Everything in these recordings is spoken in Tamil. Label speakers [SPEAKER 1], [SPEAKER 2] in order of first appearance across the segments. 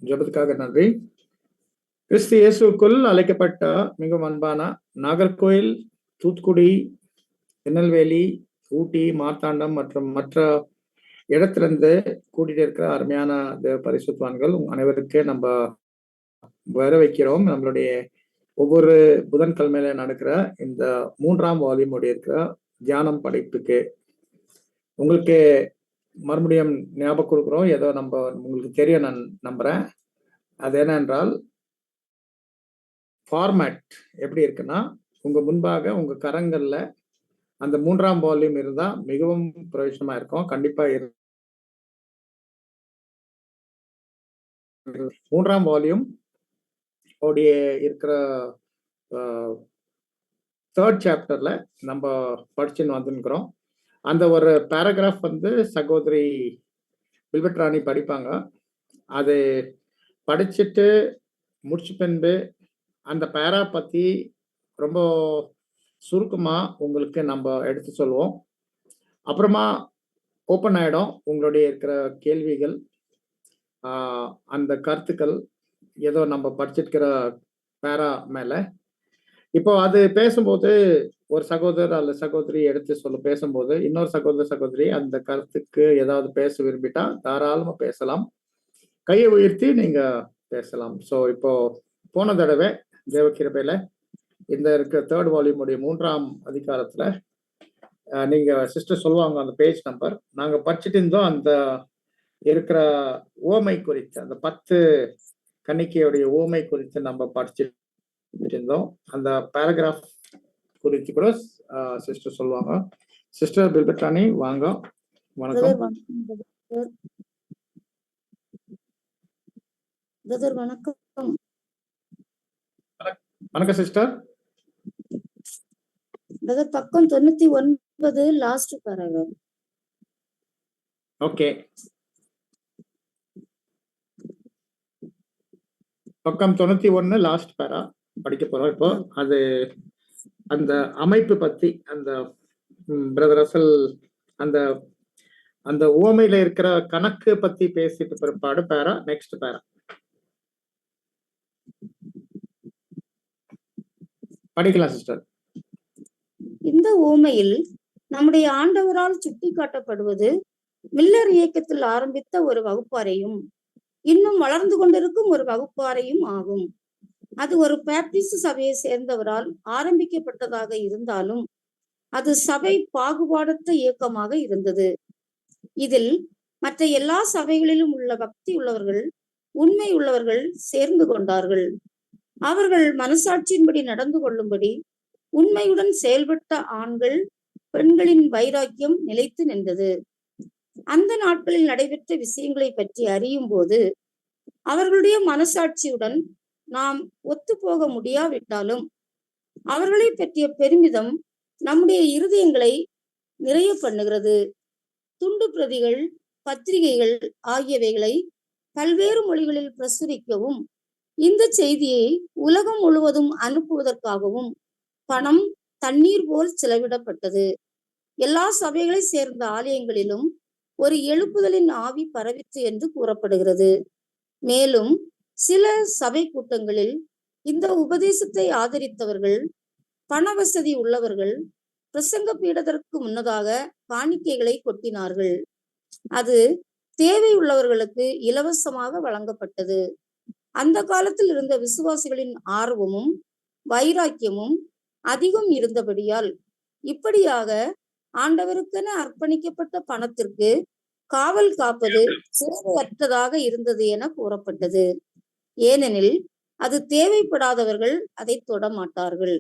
[SPEAKER 1] ஜெபத்துக்காக நன்றி. கிறிஸ்து இயேசுக்குள் அழைக்கப்பட்ட மிகவும் அன்பான நாகர்கோயில், தூத்துக்குடி, திருநெல்வேலி, ஊட்டி, மார்த்தாண்டம் மற்றும் மற்ற இடத்திலிருந்து கூட்டிட்டு இருக்கிற அருமையான தேவ பரிசுத்தவான்கள் அனைவருக்கே நம்ம வர வைக்கிறோம். நம்மளுடைய ஒவ்வொரு புதன்கிழமையில நடக்கிற இந்த 3ஆம் வால்யூம் இருக்கிற தியானம் படைப்புக்கு உங்களுக்கு மறுபடியும் ஞாபகம் கொடுக்குறோம். ஏதோ உங்களுக்கு தெரியும் நான் நம்புறேன். அது என்னென்றால் ஃபார்மேட் எப்படி இருக்குன்னா, உங்க முன்பாக உங்க கரங்கள்ல அந்த 3ஆம் வால்யூம் இருந்தா மிகவும் பிரயோஜனமா இருக்கும். கண்டிப்பா 3ஆம் வால்யூம் உடைய இருக்கிற 3rd சாப்டர்ல நம்ம படிச்சுன்னு வந்துருக்கிறோம். அந்த ஒரு பேராகிராஃப் சகோதரி வில்பட் ராணி படிப்பாங்க. அது படிச்சுட்டு முடிச்ச பின்பு அந்த பேரா பத்தி ரொம்ப சுருக்கமா உங்களுக்கு நம்ம எடுத்து சொல்லுவோம். அப்புறமா ஓப்பன் ஆயிடும் உங்களுடைய இருக்கிற கேள்விகள், அந்த கருத்துக்கள் ஏதோ நம்ம படிச்சிருக்கிற பேரா மேல. இப்போ அது பேசும்போது ஒரு சகோதரர் அல்ல சகோதரி எடுத்து பேசும்போது இன்னொரு சகோதரி அந்த கருத்துக்கு ஏதாவது பேச விரும்பிட்டா தாராளமா பேசலாம். கையை உயர்த்தி நீங்க பேசலாம். ஸோ இப்போ போன தடவை தேவகிருபையில இந்த இருக்க 3rd வால்யூம் உடைய 3ஆம் அதிகாரத்துல நீங்க சிஸ்டர் சொல்லுவாங்க அந்த பேஜ் நம்பர். நாங்க படிச்சுட்டு இருந்தோம் அந்த இருக்கிற ஓமை குறித்து, அந்த 10 கன்னிகையுடைய ஓமை குறித்து நம்ம படிச்சுட்டு இருந்தோம். அந்த பேராகிராஃப் குறித்து கூட சிஸ்டர் சொல்லுவாங்க. சிஸ்டர் வில்பட் ராணி வாங்க. வணக்கம்.
[SPEAKER 2] வணக்கம்.
[SPEAKER 1] வணக்கம் சிஸ்டர்.
[SPEAKER 2] பக்கம் 99 லாஸ்ட் பேராகிராஃப்.
[SPEAKER 1] ஓகே, பக்கம் 91 லாஸ்ட் பேரா படிக்க போறோம். இப்போ அது அந்த அமைப்பு பத்தி அந்த பிரதர் ரசல் அந்த அந்த ஓமையில இருக்கிற கணக்கு பத்தி பேசிட்டு பிற்பாடு பேரா நெக்ஸ்ட் பேரா படிக்கலாம் சிஸ்டர்.
[SPEAKER 2] இந்த ஓமையில் நம்முடைய ஆண்டவரால் சுட்டி காட்டப்படுவது மில்லர் இயக்கத்தில் ஆரம்பித்த ஒரு வகுப்பாரையும் இன்னும் வளர்ந்து கொண்டிருக்கும் ஒரு வகுப்பாரையும் ஆகும். அது ஒரு பேப்டிஸ்ட் சபையை சேர்ந்தவரால் ஆரம்பிக்கப்பட்டதாக இருந்தாலும் அது சபை பாகுபாடற்ற இயக்கமாக இருந்தது. இதில் மற்ற எல்லா சபைகளிலும் உள்ள பக்தி உள்ளவர்கள், உண்மை உள்ளவர்கள் சேர்ந்து கொண்டார்கள். அவர்கள் மனசாட்சியின்படி நடந்து கொள்ளும்படி உண்மையுடன் செயல்பட்ட ஆண்கள் பெண்களின் வைராக்கியம் நிலைத்து நின்றது. அந்த நாட்களில் நடைபெற்ற விஷயங்களை பற்றி அறியும் போது அவர்களுடைய மனசாட்சியுடன் நாம் ஒத்து போக முடியாவிட்டாலும் அவர்களை பற்றிய பெருமிதம் நம்முடைய இருதயங்களை நிறைய பண்ணுகிறது. துண்டு பிரதிகள், பத்திரிகைகள் ஆகியவைகளை பல்வேறு மொழிகளில் பிரசுரிக்கவும் இந்த செய்தியை உலகம் முழுவதும் அனுப்புவதற்காகவும் பணம் தண்ணீர் போல் செலவிடப்பட்டது. எல்லா சபைகளை சேர்ந்த ஆலயங்களிலும் ஒரு எழுப்புதலின் ஆவி பரவிற்று என்று கூறப்படுகிறது. மேலும் சில சபை கூட்டங்களில் இந்த உபதேசத்தை ஆதரித்தவர்கள், பண வசதி உள்ளவர்கள் பிரசங்க பீடத்திற்கு முன்னதாக காணிக்கைகளை கொட்டினார்கள். அது தேவை உள்ளவர்களுக்கு இலவசமாக வழங்கப்பட்டது. அந்த காலத்தில் இருந்த விசுவாசிகளின் ஆர்வமும் வைராக்கியமும் அதிகம் இருந்தபடியால் இப்படியாக ஆண்டவருக்கென அர்ப்பணிக்கப்பட்ட பணத்திற்கு காவல் காப்பது தேவையற்றதாக இருந்தது என கூறப்பட்டது. ஏனெனில் அது தேவைப்படாதவர்கள் அதை தொட மாட்டார்கள்.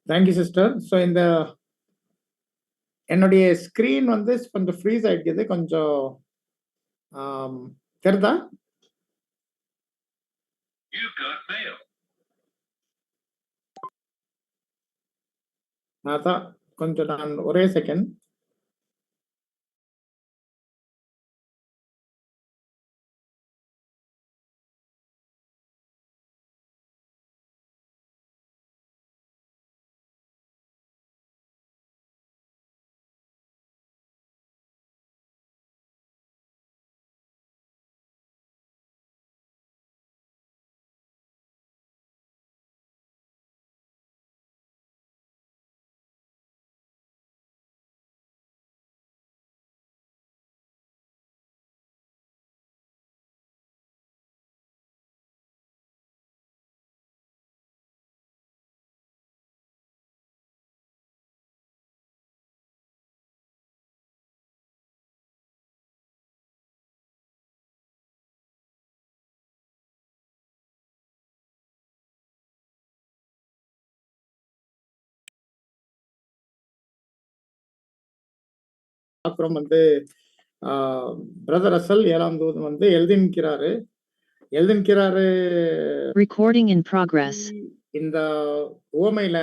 [SPEAKER 1] Thank you sister. ஸோ இந்த என்னுடைய ஸ்கிரீன் கொஞ்சம் ஃப்ரீஸ் ஆயிடுது. கொஞ்சம் தெரியுதா? அதான் கொஞ்சம் நான் ஒரே செகண்ட் பார்க்கிறோம் வந்து பிரதர் அசல் 7ஆம் தூதன் வந்து எழுதின்கிறாரு.
[SPEAKER 3] Recording in progress.
[SPEAKER 1] இந்த உவமையில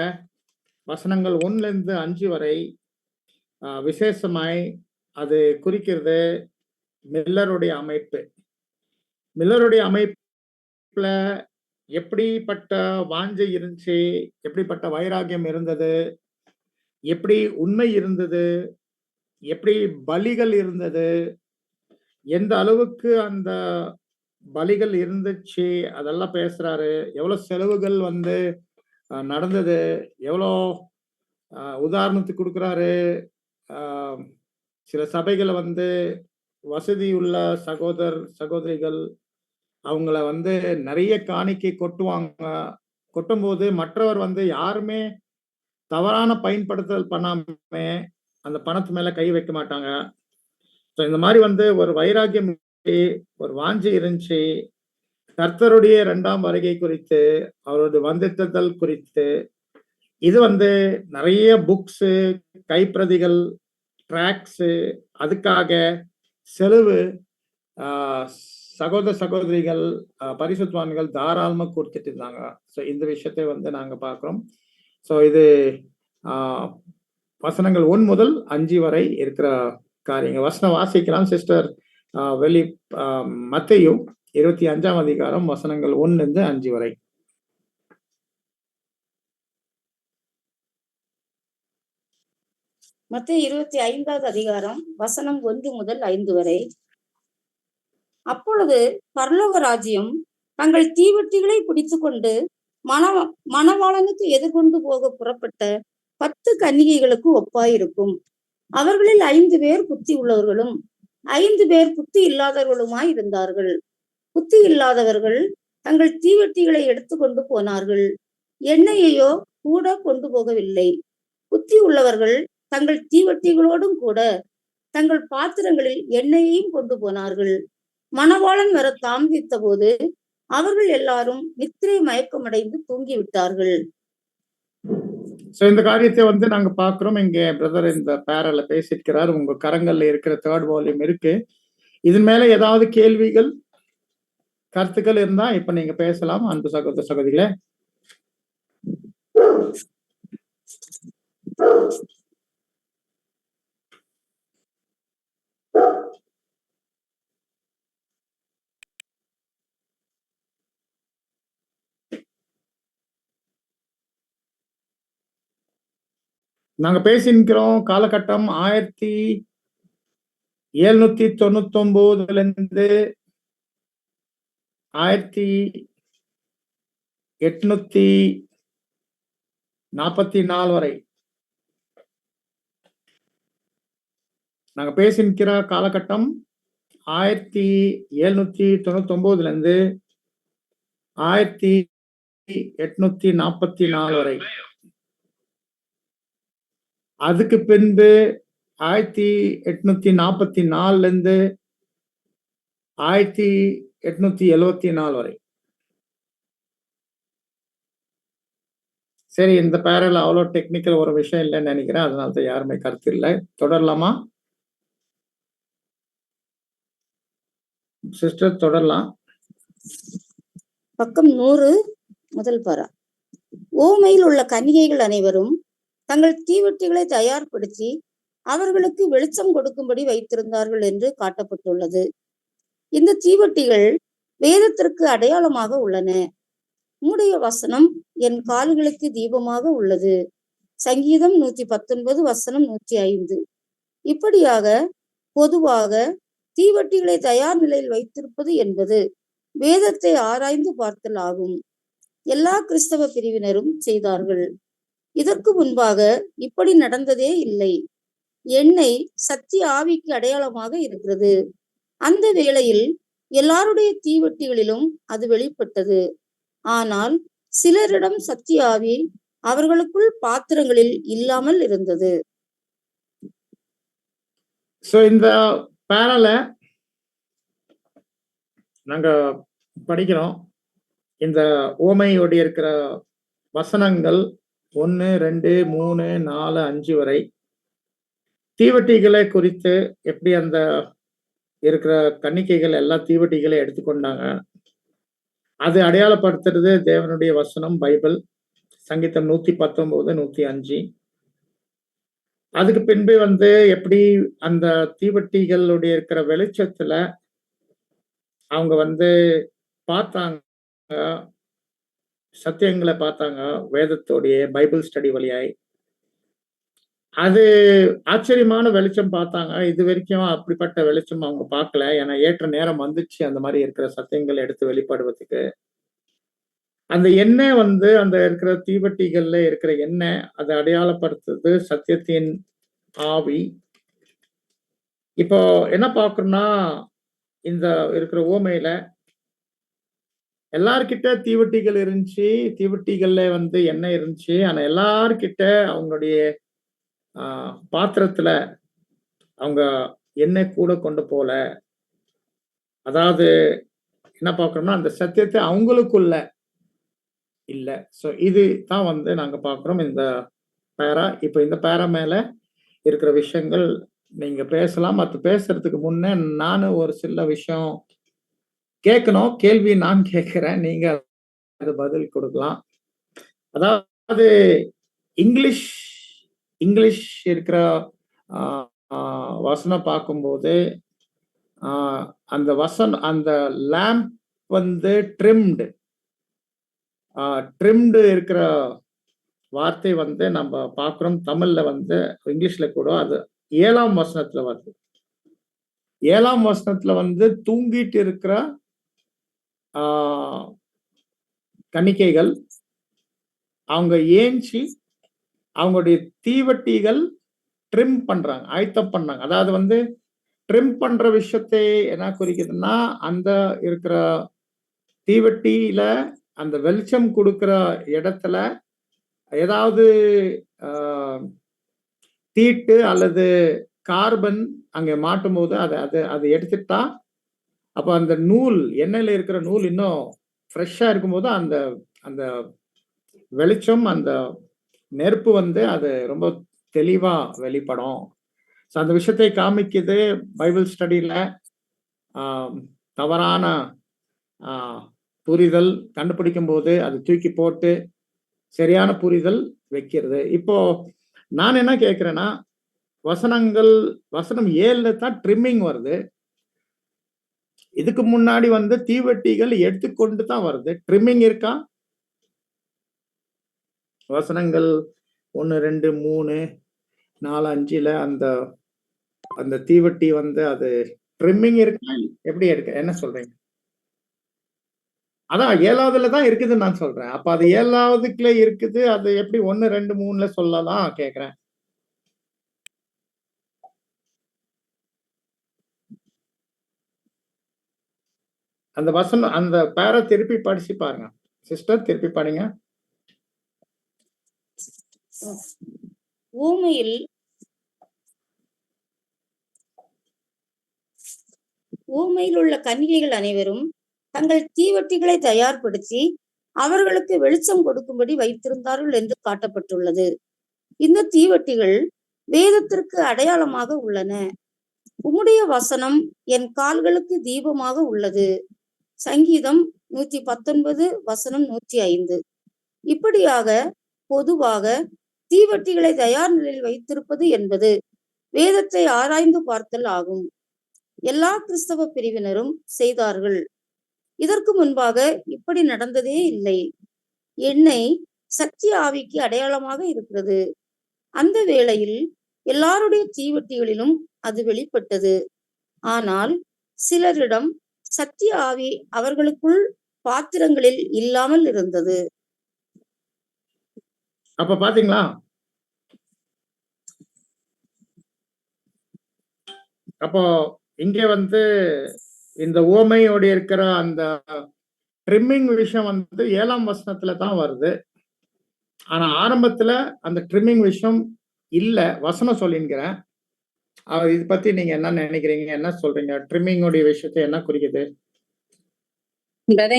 [SPEAKER 1] வசனங்கள் 1லிருந்து 5 வரை விசேஷமாய் அது குறிக்கிறது மில்லருடைய அமைப்பு. மில்லருடைய அமைப்புல எப்படிப்பட்ட வாஞ்சை இருந்துச்சு, எப்படிப்பட்ட வைராகியம் இருந்தது, எப்படி உண்மை இருந்தது, எப்படி பலிகள் இருந்தது, எந்த அளவுக்கு அந்த பலிகள் இருந்துச்சு, அதெல்லாம் பேசுறாரு. எவ்வளவு செலவுகள் வந்து நடந்தது, எவ்வளோ உதாரணத்துக்கு கொடுக்குறாரு. சில சபைகளை வந்து வசதியுள்ள சகோதரிகள் அவங்கள வந்து நிறைய காணிக்கை கொட்டுவாங்க. கொட்டும்போது மற்றவர் வந்து யாருமே தவறான பயன்படுத்தல் பண்ணாம அந்த பணத்து மேல கை வைக்க மாட்டாங்க. இந்த மாதிரி வந்து ஒரு வைராக்கியம், ஒரு வாஞ்சி இருந்துச்சு. கர்த்தருடைய 2ஆம் வருகை குறித்து, அவரது வந்தித்தல் குறித்து, இது வந்து நிறைய புக்ஸ், கைப்பிரதிகள், ட்ராக்ஸ், அதுக்காக செலவு சகோதரிகள், பரிசுத்தவான்கள் தாராளமா கொடுத்துட்டு இருந்தாங்க. ஸோ இந்த விஷயத்தை வந்து நாங்க பார்க்கிறோம். ஸோ இது வசனங்கள் 1 முதல் 5 வரை இருக்கிற காரியங்கள். வசனம் வாசிக்கலாம் சிஸ்டர். மத்தேயு 25ஆம் அதிகாரம் வசனங்கள் 1லிருந்து 5 வரை.
[SPEAKER 2] மத்தேயு 25வது அதிகாரம் வசனம் 1 முதல் 5 வரை. அப்பொழுது பரலோக ராஜ்யம் தங்கள் தீவெட்டிகளை பிடித்துக்கொண்டு மணவாளனுக்கு எதிர்கொண்டு போக புறப்பட்ட 10 கன்னிகைகளுக்கு ஒப்பாயிருக்கும். அவர்களில் 5 பேர் புத்தி உள்ளவர்களும் 5 பேர் புத்தி இல்லாதவர்களுமாய் இருந்தார்கள். புத்தி இல்லாதவர்கள் தங்கள் தீவெட்டிகளை எடுத்துக்கொண்டு போனார்கள், எண்ணெயையோ கூட கொண்டு போகவில்லை. புத்தி உள்ளவர்கள் தங்கள் தீவெட்டிகளோடும் கூட தங்கள் பாத்திரங்களில் எண்ணெயையும் கொண்டு போனார்கள். மணவாளன் வர தாமதித்த போது அவர்கள் எல்லாரும் நித்திரை மயக்கமடைந்து தூங்கிவிட்டார்கள்.
[SPEAKER 1] இந்த காரியத்தை வந்து நாங்க பாக்குறோம். இங்க பிரதர் இந்த பேரல பேசியிருக்கிறார். உங்க கரங்கள்ல இருக்கிற 3rd வால்யூம் இருக்கு. இதன் மேல ஏதாவது கேள்விகள், கருத்துக்கள் இருந்தா இப்ப நீங்க பேசலாம் அன்பு சகோதரிகளே. நாங்க பேசிக்கிறோம் காலகட்டம் 1799 1844 வரை. நாங்க பேசிக்கிற காலகட்டம் 1799 1844 வரை. அதுக்கு பின்பு 1844 1874 வரை. சரி, இந்த பேரல் அவ்வளவு டெக்னிக்கல் ஒரு விஷயம் இல்லைன்னு நினைக்கிறேன். அதனால யாருமே கருத்து இல்லை. தொடரலாமா சிஸ்டர்? தொடரலாம்.
[SPEAKER 2] பக்கம் 100 முதல் பாரா. ஓமையில் உள்ள கன்னிகைகள் அனைவரும் தங்கள் தீவெட்டிகளை தயார்படுத்தி அவர்களுக்கு வெளிச்சம் கொடுக்கும்படி வைத்திருந்தார்கள் என்று காட்டப்பட்டுள்ளது. இந்த தீவெட்டிகள் வேதத்திற்கு அடையாளமாக உள்ளன. உம்முடைய வசனம் என் கால்களுக்கு தீபமாக உள்ளது. சங்கீதம் 119 வசனம் 105. இப்படியாக பொதுவாக தீவெட்டிகளை தயார் நிலையில் வைத்திருப்பது என்பது வேதத்தை ஆராய்ந்து பார்த்தல் ஆகும். எல்லா கிறிஸ்தவ பிரிவினரும் செய்தார்கள். இதற்கு முன்பாக இப்படி நடந்ததே இல்லை. எண்ணெய் சத்திய ஆவிக்கு அடையாளமாக இருக்கிறது. அந்த வேளையில் எல்லாருடைய தீவெட்டிகளிலும் அது வெளிப்பட்டது. ஆனால் சிலரிடம் சத்திய ஆவி அவர்களுக்குள் பாத்திரங்களில் இல்லாமல் இருந்தது.
[SPEAKER 1] இந்த பேரல நாங்க படிக்கிறோம். இந்த ஓமையோடைய இருக்கிற வசனங்கள் 1, 2, 3, 4, 5 வரை. தீவட்டிகளை குறித்து எப்படி அந்த இருக்கிற கன்னிகைகள் எல்லா தீவட்டிகளை எடுத்துக்கொண்டாங்க, அது அடையாளப்படுத்துறது தேவனுடைய வசனம் பைபிள். சங்கீதம் 119, 105. அதுக்கு பின்பு வந்து எப்படி அந்த தீவட்டிகளுடைய இருக்கிற வெளிச்சத்துல அவங்க வந்து பார்த்தாங்க, சத்தியங்களை பார்த்தாங்க, வேதத்தோடைய பைபிள் ஸ்டடி வழியாய். அது ஆச்சரியமான வெளிச்சம் பார்த்தாங்க. இது வரைக்கும் அப்படிப்பட்ட வெளிச்சம் அவங்க பார்க்கல. ஏன்னா ஏற்ற நேரம் வந்துச்சு அந்த மாதிரி இருக்கிற சத்தியங்கள் எடுத்து வெளிப்படுவதற்கு. அந்த எண்ணெய் வந்து அந்த இருக்கிற தீவட்டிகள்ல இருக்கிற எண்ணெய் அதை அடையாளப்படுத்துது சத்தியத்தின் ஆவி. இப்போ என்ன பார்க்கணும்னா, இந்த இருக்கிற உவமையில எல்லார்கிட்ட தீவட்டிகள் இருந்துச்சு, தீவட்டிகள்ல வந்து எண்ணெய் இருந்துச்சு. ஆனா எல்லார்கிட்ட அவங்களுடைய பாத்திரத்துல அவங்க எண்ணெய் கூட கொண்டு போல. அதாவது என்ன பார்க்கறோம்னா, அந்த சத்தியத்தை அவங்களுக்குள்ள இல்ல. சோ இது தான் வந்து நாங்க பார்க்கிறோம் இந்த பேரா. இப்ப இந்த பேரா மேல இருக்கிற விஷயங்கள் நீங்க பேசலாம். அது பேசுறதுக்கு முன்னே நானும் ஒரு சில விஷயம் கேட்கணும். கேள்வி நான் கேட்கிறேன். நீங்க அது பதில் கொடுக்கலாம். அதாவது இங்கிலீஷ் இங்கிலீஷ் இருக்கிற வசனம் பார்க்கும்போது அந்த அந்த லேம்ப் வந்து ட்ரிம்டு இருக்கிற வார்த்தை வந்து நம்ம பார்க்கிறோம். தமிழ்ல வந்து இங்கிலீஷ்ல கூட அது 7ஆம் வசனத்துல வருது. 7ஆம் வசனத்துல வந்து தூங்கிட்டு இருக்கிற கன்னிகைகள் அவங்க ஏஞ்சி அவங்களுடைய தீவட்டிகள் ட்ரிம் பண்றாங்க, ஆயத்தம் பண்ணாங்க. அதாவது வந்து ட்ரிம் பண்ற விஷயத்தை என்ன குறிக்குதுன்னா, அந்த இருக்கிற தீவட்டியில அந்த வெளிச்சம் கொடுக்கிற இடத்துல ஏதாவது தீட்டு அல்லது கார்பன் அங்க மாட்டும் போது அதை எடுத்துட்டா, அப்ப அந்த நூல் எண்ணெயில இருக்கிற நூல் இன்னும் ஃப்ரெஷ்ஷா இருக்கும்போது அந்த அந்த வெளிச்சம் அந்த நெருப்பு வந்து அது ரொம்ப தெளிவா வெளிப்படும். அந்த விஷயத்தை காமிக்குது. பைபிள் ஸ்டடியில தவறான புரிதல் கண்டுபிடிக்கும் போது அது தூக்கி போட்டு சரியான புரிதல் வைக்கிறது. இப்போ நான் என்ன கேட்கிறேன்னா, வசனம் 7ல தான் ட்ரிம்மிங் வருது. இதுக்கு முன்னாடி வந்து தீவட்டிகள் எடுத்துக்கொண்டு தான் வருது. ட்ரிம்மிங் இருக்கா? வசனங்கள் 1, 2, 3, 4, 5ல அந்த அந்த தீவட்டி வந்து அது ட்ரிம்மிங் இருக்கா? எப்படி இருக்கு? என்ன சொல்றீங்க? அதான் 7வதுல தான் இருக்குதுன்னு நான் சொல்றேன். அப்ப அது 7வதுக்குள்ள இருக்குது. அது எப்படி 1, 2, 3ல சொல்லலாம் கேக்குறேன். அந்த வசனம் அந்த பேரை திருப்பி படிச்சு பாருங்க. சிஸ்டர் திருப்பி படிங்க.
[SPEAKER 2] ஊமையில் உள்ள கன்னிகைகள் அனைவரும் தங்கள் தீவட்டிகளை தயார்படுத்தி அவர்களுக்கு வெளிச்சம் கொடுக்கும்படி வைத்திருந்தார்கள் என்று காட்டப்பட்டுள்ளது. இந்த தீவட்டிகள் வேதத்திற்கு அடையாளமாக உள்ளன. உம்முடைய வசனம் என் கால்களுக்கு தீபமாக உள்ளது. சங்கீதம் 119 வசனம் 105. இப்படியாக பொதுவாக தீவட்டிகளை தயார் நிலையில் வைத்திருப்பது என்பது வேதத்தை ஆராய்ந்து பார்த்தல் ஆகும். எல்லா கிறிஸ்தவ பிரிவினரும் செய்தார்கள். இதற்கு முன்பாக இப்படி நடந்ததே இல்லை. எண்ணெய் சத்திய ஆவிக்கு அடையாளமாக இருக்கிறது. அந்த வேளையில் எல்லாருடைய தீவட்டிகளிலும் அது வெளிப்பட்டது. ஆனால் சிலரிடம் சத்திய ஆவி அவர்களுக்குள் பாத்திரங்களில் இல்லாமல் இருந்தது.
[SPEAKER 1] அப்ப பாத்தீங்களா? அப்போ இங்க வந்து இந்த உவமையோட இருக்கிற அந்த ட்ரிம்மிங் விஷயம் வந்து 7ஆம் வசனத்துல தான் வருது. ஆனா ஆரம்பத்துல அந்த ட்ரிம்மிங் விஷயம் இல்ல. வசனம் சொல்லிங்கிறேன். இது பத்தி நீங்க என்ன நினைக்கிறீங்க? என்ன சொல்றீங்க? ட்ரிம்மிங் உடைய விஷயத்தை என்ன குறிக்குது?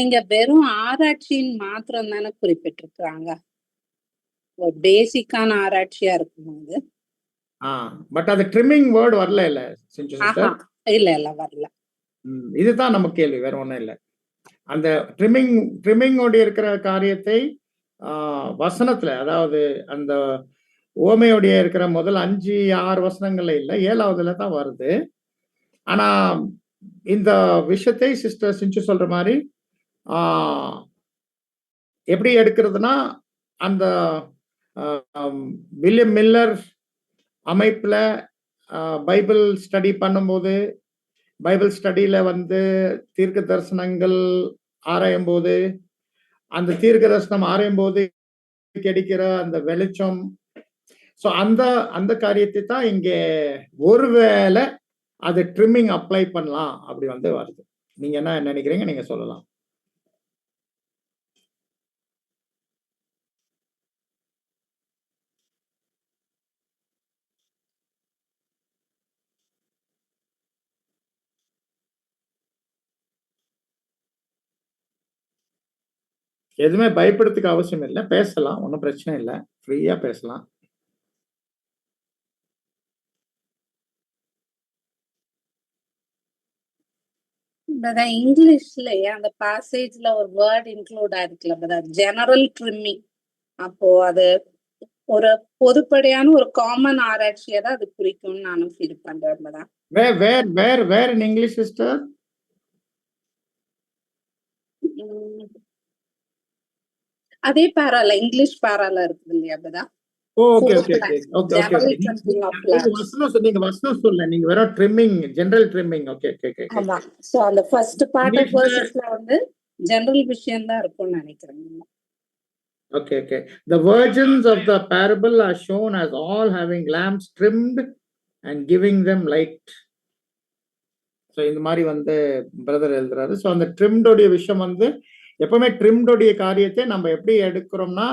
[SPEAKER 4] இங்க வெறும் ஆராய்ச்சியின் மாத்திரம் தானே குறிப்பிட்டிருக்கிறாங்க. பேசிக்கான ஆராய்ச்சியா இருக்கும்போது
[SPEAKER 1] பட் அது ட்ரிம்மிங் வேர்டு வரல இல்ல சிஞ்சு
[SPEAKER 4] ஆஹா
[SPEAKER 1] சிஸ்டர்.
[SPEAKER 4] இல்ல வரல.
[SPEAKER 1] இதுதான் நம்ம கேள்வி, வேற ஒண்ணும் இல்லை. அந்த ட்ரிம்மிங்கோட இருக்கிற காரியத்தை வசனத்துல, அதாவது அந்த ஓமையோடைய இருக்கிற முதல் 5-6 வசனங்கள்ல இல்ல, 7வதுல தான் வருது. ஆனா இந்த விஷயத்தை சிஸ்டர் சிஞ்சு சொல்ற மாதிரி எப்படி எடுக்கிறதுனா, அந்த வில்லியம் மில்லர் அமைப்புல பைபிள் ஸ்டடி பண்ணும்போது, பைபிள் ஸ்டடியில வந்து தீர்க்க தரிசனங்கள் ஆராயும் போது, அந்த தீர்க்க தரிசனம் ஆராயும் போது கிடைக்கிற அந்த வெளிச்சம், சோ அந்த காரியத்தை தான் இங்கே ஒருவேளை அது ட்ரிம்மிங் அப்ளை பண்ணலாம் அப்படி வந்து வருது. நீங்க என்ன நினைக்கிறீங்க? நீங்க சொல்லலாம். எதுவுமே பயப்படுறதுக்கு அவசியம் இல்லை, பேசலாம், ஒன்றும் பிரச்சனை இல்லை, ஃப்ரீயா பேசலாம்.
[SPEAKER 4] பிரதர் இங்கிலீஷ்லயே அந்த பாசேஜ்ல ஒரு வேர்ட் இன்க்ளூட் ஆயிருக்குல்ல பிரதர், ஜெனரல் ட்ரிம்மிங். அப்போ அது ஒரு பொதுப்படையான ஒரு காமன் ஆராய்ச்சியை தான் அது குறிக்கும்னு நானும் ஃபீல் பண்றேன் brother.
[SPEAKER 1] Where in English sister?
[SPEAKER 4] அதே பேரால, இங்கிலீஷ் பேரால இருக்குது இல்லையா brother?
[SPEAKER 1] Okay okay okay okay okay. நீங்க வசனம் சொல்ல, நீங்க வெறும் trimming, general trimming. Okay okay okay.
[SPEAKER 4] ஆமா, சோ அந்த ஃபர்ஸ்ட் பார்ட் ஆஃப் வெர்சஸ்ல வந்து ஜெனரல் விஷயம் தான் இருக்கும்னு நினைக்கிறேன்.
[SPEAKER 1] Okay, okay. The virgins of the parable are shown as all having lamps trimmed and giving them light. So இந்த மாதிரி வந்து பிரதர் எழுதுறாரு. ஸோ அந்த ட்ரிம்டோடைய விஷயம் வந்து எப்பவுமே ட்ரிம்டோடைய காரியத்தை நம்ம எப்படி எடுக்கிறோம்னா,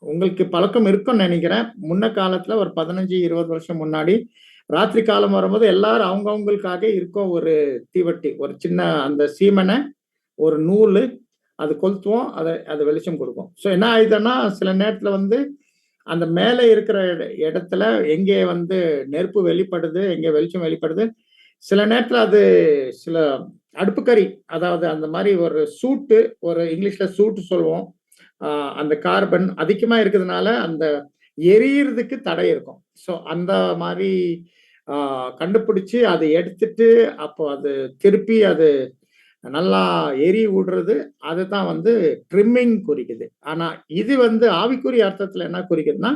[SPEAKER 1] உங்களுக்கு பழக்கம் இருக்கும்னு நினைக்கிறேன். முன்ன காலத்துல ஒரு 15-20 வருஷம் முன்னாடி ராத்திரி காலம் வரும்போது எல்லாரும் அவங்கவுங்களுக்காக இருக்கும் ஒரு தீவட்டி, ஒரு சின்ன அந்த சீமனை, ஒரு நூல், அது கொளுத்துவோம், அதை வெளிச்சம் கொடுக்கும். ஸோ என்ன ஆயுதுன்னா, சில நேரத்துல வந்து அந்த மேலே இருக்கிற இடத்துல எங்கே வந்து நெருப்பு வெளிப்படுது, எங்கே வெளிச்சம் வெளிப்படுது, சில நேரத்துல அது சில அடுப்புக்கறி, அதாவது அந்த மாதிரி ஒரு சூட்டு, ஒரு இங்கிலீஷ்ல சூட்டு சொல்லுவோம், அந்த கார்பன் அதிகமா இருக்கிறதுனால அந்த எரியறதுக்கு தடை இருக்கும். ஸோ அந்த மாதிரி கண்டுபிடிச்சு அதை எடுத்துட்டு அப்போ அது திருப்பி அது நல்லா எரி விடுறது, அதுதான் வந்து ட்ரிம்மிங் குறிக்குது. ஆனா இது வந்து ஆவிக்குரிய அர்த்தத்துல என்ன குறிக்குதுன்னா,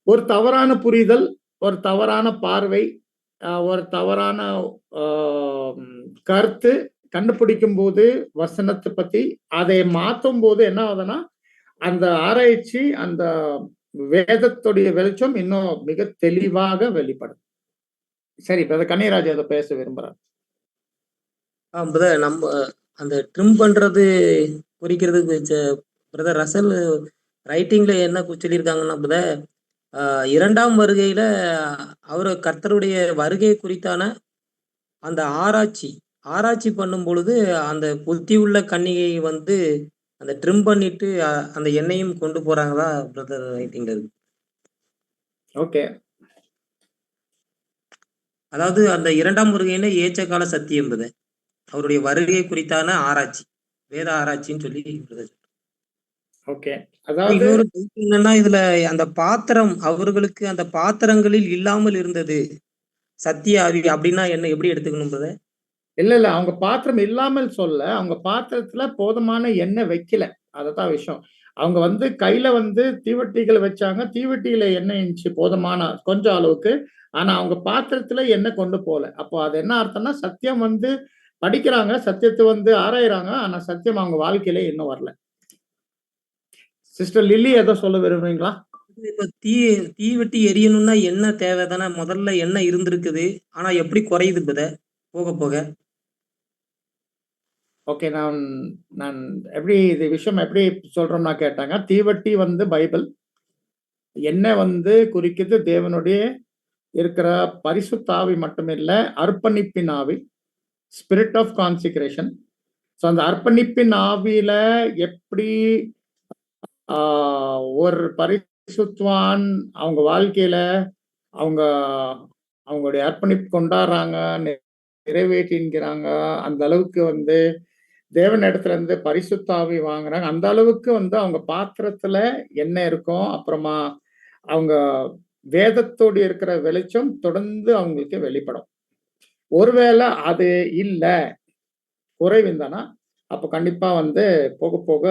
[SPEAKER 1] ஒரு தவறான புரிதல், ஒரு தவறான பார்வை, ஒரு தவறான கருத்து கண்டுபிடிக்கும் போது வசனத்தை பத்தி அதை மாற்றும் போது என்ன ஆகுதுன்னா, அந்த ஆராய்ச்சி, அந்த வேதத்துடைய வெளிச்சம் இன்னும் மிக தெளிவாக வெளிப்படும். சரி, இப்ப கன்னியராஜ் அதை பேச விரும்புறாரு.
[SPEAKER 5] பிரதர், நம்ம அந்த ட்ரிம் பண்றது குறிக்கிறதுக்கு பிரதர் ரசல் ரைட்டிங்ல என்ன சொல்லியிருக்காங்கன்னா பிரதர், 2ஆம் வருகையில அவரு கர்த்தருடைய வருகை குறித்தான அந்த ஆராய்ச்சி பண்ணும் பொழுது அந்த புத்தி உள்ள கன்னிகை வந்து அந்த ட்ரிம் பண்ணிட்டு அந்த எண்ணெயும் கொண்டு போறாங்களா பிரதர் ரைட்டிங்ல இருக்கு.
[SPEAKER 1] ஓகே,
[SPEAKER 5] அதாவது அந்த 2ஆம் வருகையில ஏற்ற கால சத்தியம் பிரதர், அவருடைய வருகை குறித்தான ஆராய்ச்சி, வேத ஆராய்ச்சின்னு சொல்லி பிரதர்.
[SPEAKER 1] ஓகே, அதாவது
[SPEAKER 5] இன்னொரு என்னன்னா, இதுல அந்த பாத்திரம் அவர்களுக்கு அந்த பாத்திரங்களில் இல்லாமல் இருந்தது சத்திய ஆவி அப்படின்னா என்ன, எப்படி எடுத்துக்கணும் பிரதர்?
[SPEAKER 1] இல்ல அவங்க பாத்திரம் இல்லாமல் சொல்ல, அவங்க பாத்திரத்துல போதுமான எண்ணெய் வைக்கல, அததான் விஷயம். அவங்க வந்து கையில வந்து தீவட்டிகள் வச்சாங்க, தீவட்டியில எண்ணெய் இருந்துச்சு போதுமான கொஞ்சம் அளவுக்கு, ஆனா அவங்க பாத்திரத்துல எண்ணெய் கொண்டு போல. அப்போ அது என்ன அர்த்தம்னா, சத்தியம் வந்து படிக்கிறாங்க, சத்தியத்தை வந்து ஆராயிறாங்க, ஆனா சத்தியம் அவங்க வாழ்க்கையில இன்னும் வரல. சிஸ்டர் லில்லி ஏதோ சொல்ல விரும்புறீங்களா?
[SPEAKER 5] இப்ப தீவெட்டி எரியணும்னா என்ன தேவை தானே, முதல்ல என்ன இருந்திருக்குது, ஆனா எப்படி குறையுது பிரதர் போக போக?
[SPEAKER 1] ஓகே, நான் எப்படி இது விஷயம் எப்படி சொல்றோம்னா கேட்டாங்க, தீவட்டி வந்து பைபிள், என்ன வந்து குறிக்குது தேவனுடைய இருக்கிற பரிசுத்த ஆவி மட்டுமில்ல, அர்ப்பணிப்பின் ஆவி, ஸ்பிரிட் ஆஃப் கான்சிக்ரேஷன். ஸோ அந்த அர்ப்பணிப்பின் ஆவியில எப்படி ஒரு பரிசுத்வான் அவங்க வாழ்க்கையில அவங்க அவங்களுடைய அர்ப்பணிப்பு கொண்டாடுறாங்க, நிறைவேற்றின்கிறாங்க. அந்த அளவுக்கு வந்து தேவன் இடத்துல இருந்து பரிசுத்த ஆவி வாங்குறாங்க. அந்த அளவுக்கு வந்து அவங்க பாத்திரத்துல என்ன இருக்கும், அப்புறமா அவங்க வேதத்தோடு இருக்கிற வெளிச்சம் தொடர்ந்து அவங்களுக்கு வெளிப்படும். ஒருவேளை அது இல்ல, குறைவுந்தானா, அப்ப கண்டிப்பா வந்து போக போக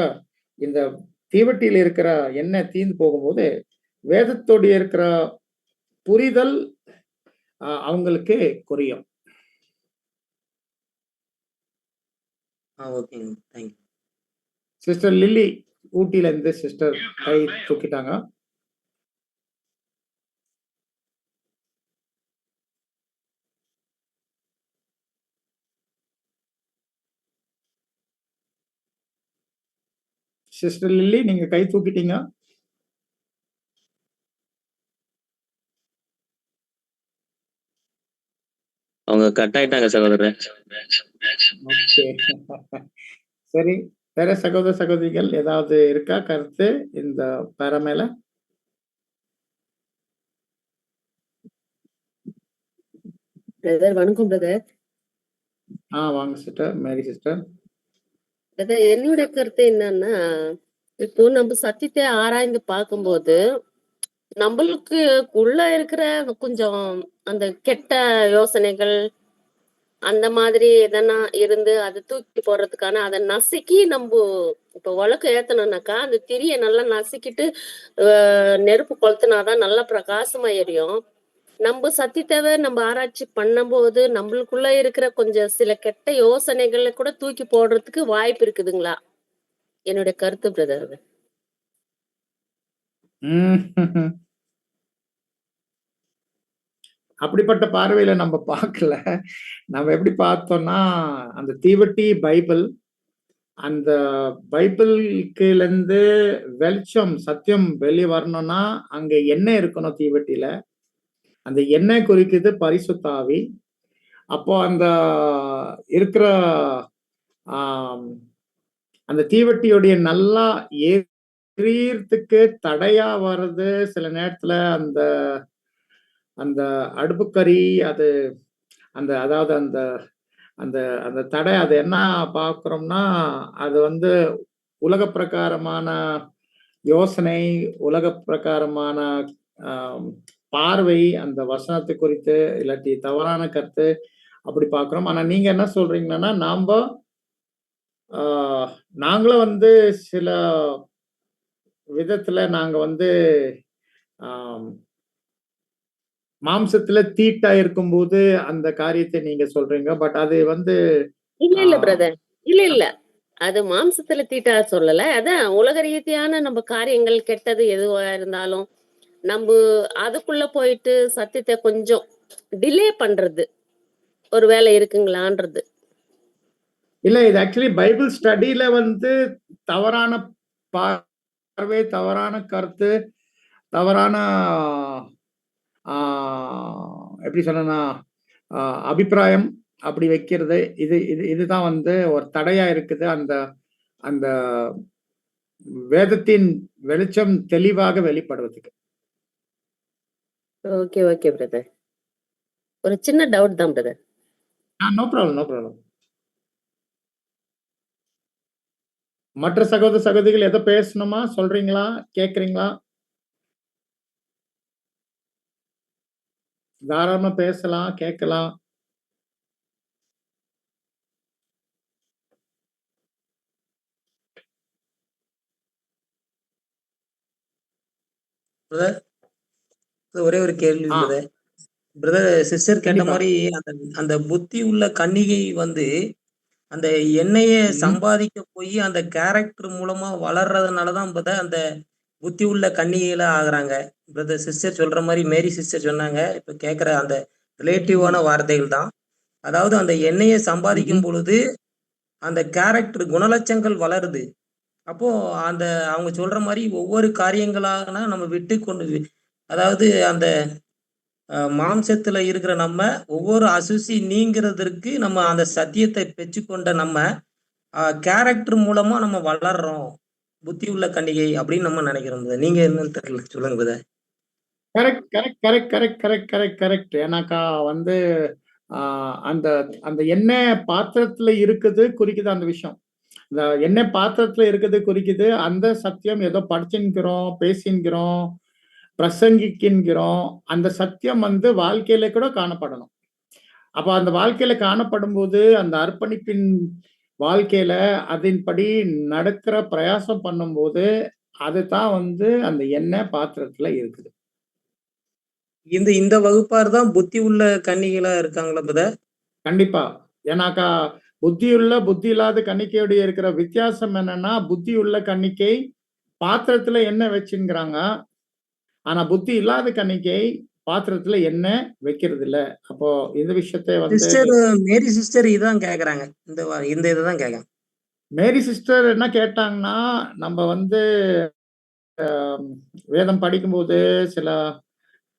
[SPEAKER 1] இந்த தீவட்டியில இருக்கிற எண்ணெய் தீர்ந்து போகும்போது, வேதத்தோடு இருக்கிற புரிதல் அவங்களுக்கு குறையும்.
[SPEAKER 5] ஓகேங்க. Thank you.
[SPEAKER 1] சிஸ்டர் லில்லி ஊட்டியில இருந்து சிஸ்டர் கை தூக்கிட்டாங்க. சிஸ்டர் லில்லி நீங்க கை தூக்கிட்டீங்க.
[SPEAKER 6] அவங்க கட் ஆயிட்டாங்க சகோதரர்.
[SPEAKER 1] ஓகே. சரி, வேற சகோதர சகோதரிகள் ஏதாவது இருக்கா கருத்து இந்த பேரா மேல?
[SPEAKER 7] பிரதர் வணக்கம் பிரதர்.
[SPEAKER 1] வாங்க சிஸ்டர், மேரி சிஸ்டர்.
[SPEAKER 7] பிரதர் என்னுடைய கருத்து என்னன்னா, இப்போ நம்ம சத்தியத்தை ஆராய்ந்து பார்க்கும்போது நம்மளுக்கு உள்ள இருக்கிற கொஞ்சம் அந்த கெட்ட யோசனைகள் அந்த மாதிரி எதனா இருந்து அதை தூக்கி போடுறதுக்கான அதை நசுக்கி நம்ம இப்போ உலக்க ஏத்தணும்னாக்கா அந்த திரியை நல்லா நசுக்கிட்டு நெருப்பு கொளுத்துனாதான் நல்லா பிரகாசமா எரியும். நம்ம சத்தியத்தை நம்ம ஆராய்ச்சி பண்ணும்போது நம்மளுக்குள்ள இருக்கிற கொஞ்சம் சில கெட்ட யோசனைகளை கூட தூக்கி போடுறதுக்கு வாய்ப்பு இருக்குதுங்களா? என்னுடைய கருத்து பிரதர்.
[SPEAKER 1] அப்படிப்பட்ட பார்வையில நம்ம பார்க்கல. நம்ம எப்படி பார்த்தோம்னா, அந்த தீவட்டி பைபிள், அந்த பைபிள்ல இருந்து வெளிச்சம் சத்தியம் வெளியே வரணும்னா அங்க எண்ணெய் இருக்கணும் தீவட்டியில. அந்த எண்ணெய் குறிக்குது பரிசுத்த ஆவி. அப்போ அந்த இருக்கிற அந்த தீவட்டியுடைய நல்லா எரியறதுக்கு தடையா வர்றது சில நேரத்துல அந்த அந்த அடுப்புக்கறி, அது அந்த அதாவது அந்த அந்த அந்த தடை, அது என்ன பார்க்குறோம்னா, அது வந்து உலக பிரகாரமான யோசனை, உலக பிரகாரமான பார்வை, அந்த வசனத்தை குறித்து இல்லாட்டி தவறான கருத்து அப்படி பார்க்குறோம். ஆனா நீங்க என்ன சொல்றீங்கன்னா, நாங்களும் வந்து சில விதத்துல நாங்க வந்து மாம்சத்துல தீட்டா இருக்கும்போது அந்த காரியத்தை நீங்க சொல்றீங்க. பட் அது வந்து
[SPEAKER 7] இல்ல பிரதர், இல்ல அது மாம்சத்துல தீட்டா சொல்லல. அதான் உலக ரீதியான நம்ம காரியங்கள் கெட்டது எதுவா இருந்தாலும் நம்ம அதுக்குள்ள போயிட்டு சத்தியத்தை கொஞ்சம் டிலே பண்றது ஒரு வேலை இருக்குங்களான்றது.
[SPEAKER 1] இல்ல, இது ஆக்சுவலி பைபிள் ஸ்டடியில வந்து தவறான பார்வை, தவறான கருத்து, தவறான எப்படி சொன்னா அபிப்பிராயம் அப்படி வைக்கிறது, இதுதான் வந்து ஒரு தடையா இருக்குது. அந்த அந்த வேதத்தின் வெளிச்சம் தெளிவாக வெளிப்படுவதுக்கு.
[SPEAKER 7] Okay okay brother. ஒரு சின்ன டவுட் தான் brother.
[SPEAKER 1] No problem, no problem. மற்ற சகோதர சகோதரிகள் எதை பேசணுமா, சொல்றீங்களா, கேக்குறீங்களா? தாராளமா பேசலாம், கேட்கலாம்.
[SPEAKER 5] ஒரே ஒரு கேள்வி பிரதர். பிரதர் சிஸ்டர் கேட்ட மாதிரி அந்த அந்த புத்தி உள்ள கன்னிகை வந்து அந்த எண்ணெய சம்பாதிக்க போய் அந்த கேரக்டர் மூலமா வளர்றதுனாலதான் பிரதர் அந்த புத்தி உள்ள கன்னிகையில ஆகுறாங்க. பிரதர் சிஸ்டர் சொல்ற மாதிரி மேரி சிஸ்டர் சொன்னாங்க. இப்ப கேட்கிற அந்த ரிலேட்டிவான வார்த்தைகள் தான். அதாவது அந்த எண்ணெயை சம்பாதிக்கும் பொழுது அந்த கேரக்டர் குணலட்சங்கள் வளருது. அப்போ அந்த அவங்க சொல்ற மாதிரி ஒவ்வொரு காரியங்களாக நம்ம விட்டு கொண்டு, அதாவது அந்த மாம்சத்துல இருக்கிற நம்ம ஒவ்வொரு அசுசி நீங்கிறதற்கு நம்ம அந்த சத்தியத்தை பெற்றுக்கொண்ட நம்ம கேரக்டர் மூலமா நம்ம வளர்றோம், புத்தி உள்ள கன்னிகை அப்படின்னு நம்ம நினைக்கிறோம். நீங்க என்னன்னு தெரியல, சொல்லுங்க.
[SPEAKER 1] Correct, correct, correct, correct, correct, correct, correct. ஏன்னாக்கா வந்து அந்த அந்த எண்ணெய் பாத்திரத்துல இருக்குது குறிக்குது அந்த விஷயம். இந்த எண்ணெய் பாத்திரத்துல இருக்குது குறிக்குது. அந்த சத்தியம் ஏதோ படிச்சுன்கிறோம், பேசின்கிறோம், பிரசங்கிக்கின்றோம். அந்த சத்தியம் வந்து வாழ்க்கையில கூட காணப்படணும். அப்ப அந்த வாழ்க்கையில காணப்படும்போது அந்த அர்ப்பணிப்பின் வாழ்க்கையில அதன்படி நடக்கிற பிரயாசம் பண்ணும்போது அதுதான் வந்து அந்த எண்ணெய் பாத்திரத்துல இருக்குது.
[SPEAKER 5] இந்த இந்த வகுப்பார் தான் புத்தி உள்ள கன்னிகளா இருக்காங்களா பிரதர்?
[SPEAKER 1] கண்டிப்பா. ஏன்னாக்கா புத்தியுள்ள புத்தி இல்லாத கன்னிக்கையுடைய இருக்கிற வித்தியாசம் என்னன்னா, புத்தியுள்ள கன்னிக்கை பாத்திரத்துல எண்ணெய் வச்சுங்கிறாங்க. ஆனா புத்தி இல்லாத கன்னிக்கை பாத்திரத்துல எண்ணெய் வைக்கிறது இல்ல. அப்போ இந்த விஷயத்தை வந்து
[SPEAKER 5] சிஸ்டர் மேரி சிஸ்டர் இதான் கேக்குறாங்க. இந்த இதுதான் கேக்குறாங்க.
[SPEAKER 1] மேரி சிஸ்டர் என்ன கேட்டாங்கன்னா, நம்ம வந்து வேதம் படிக்கும்போது சில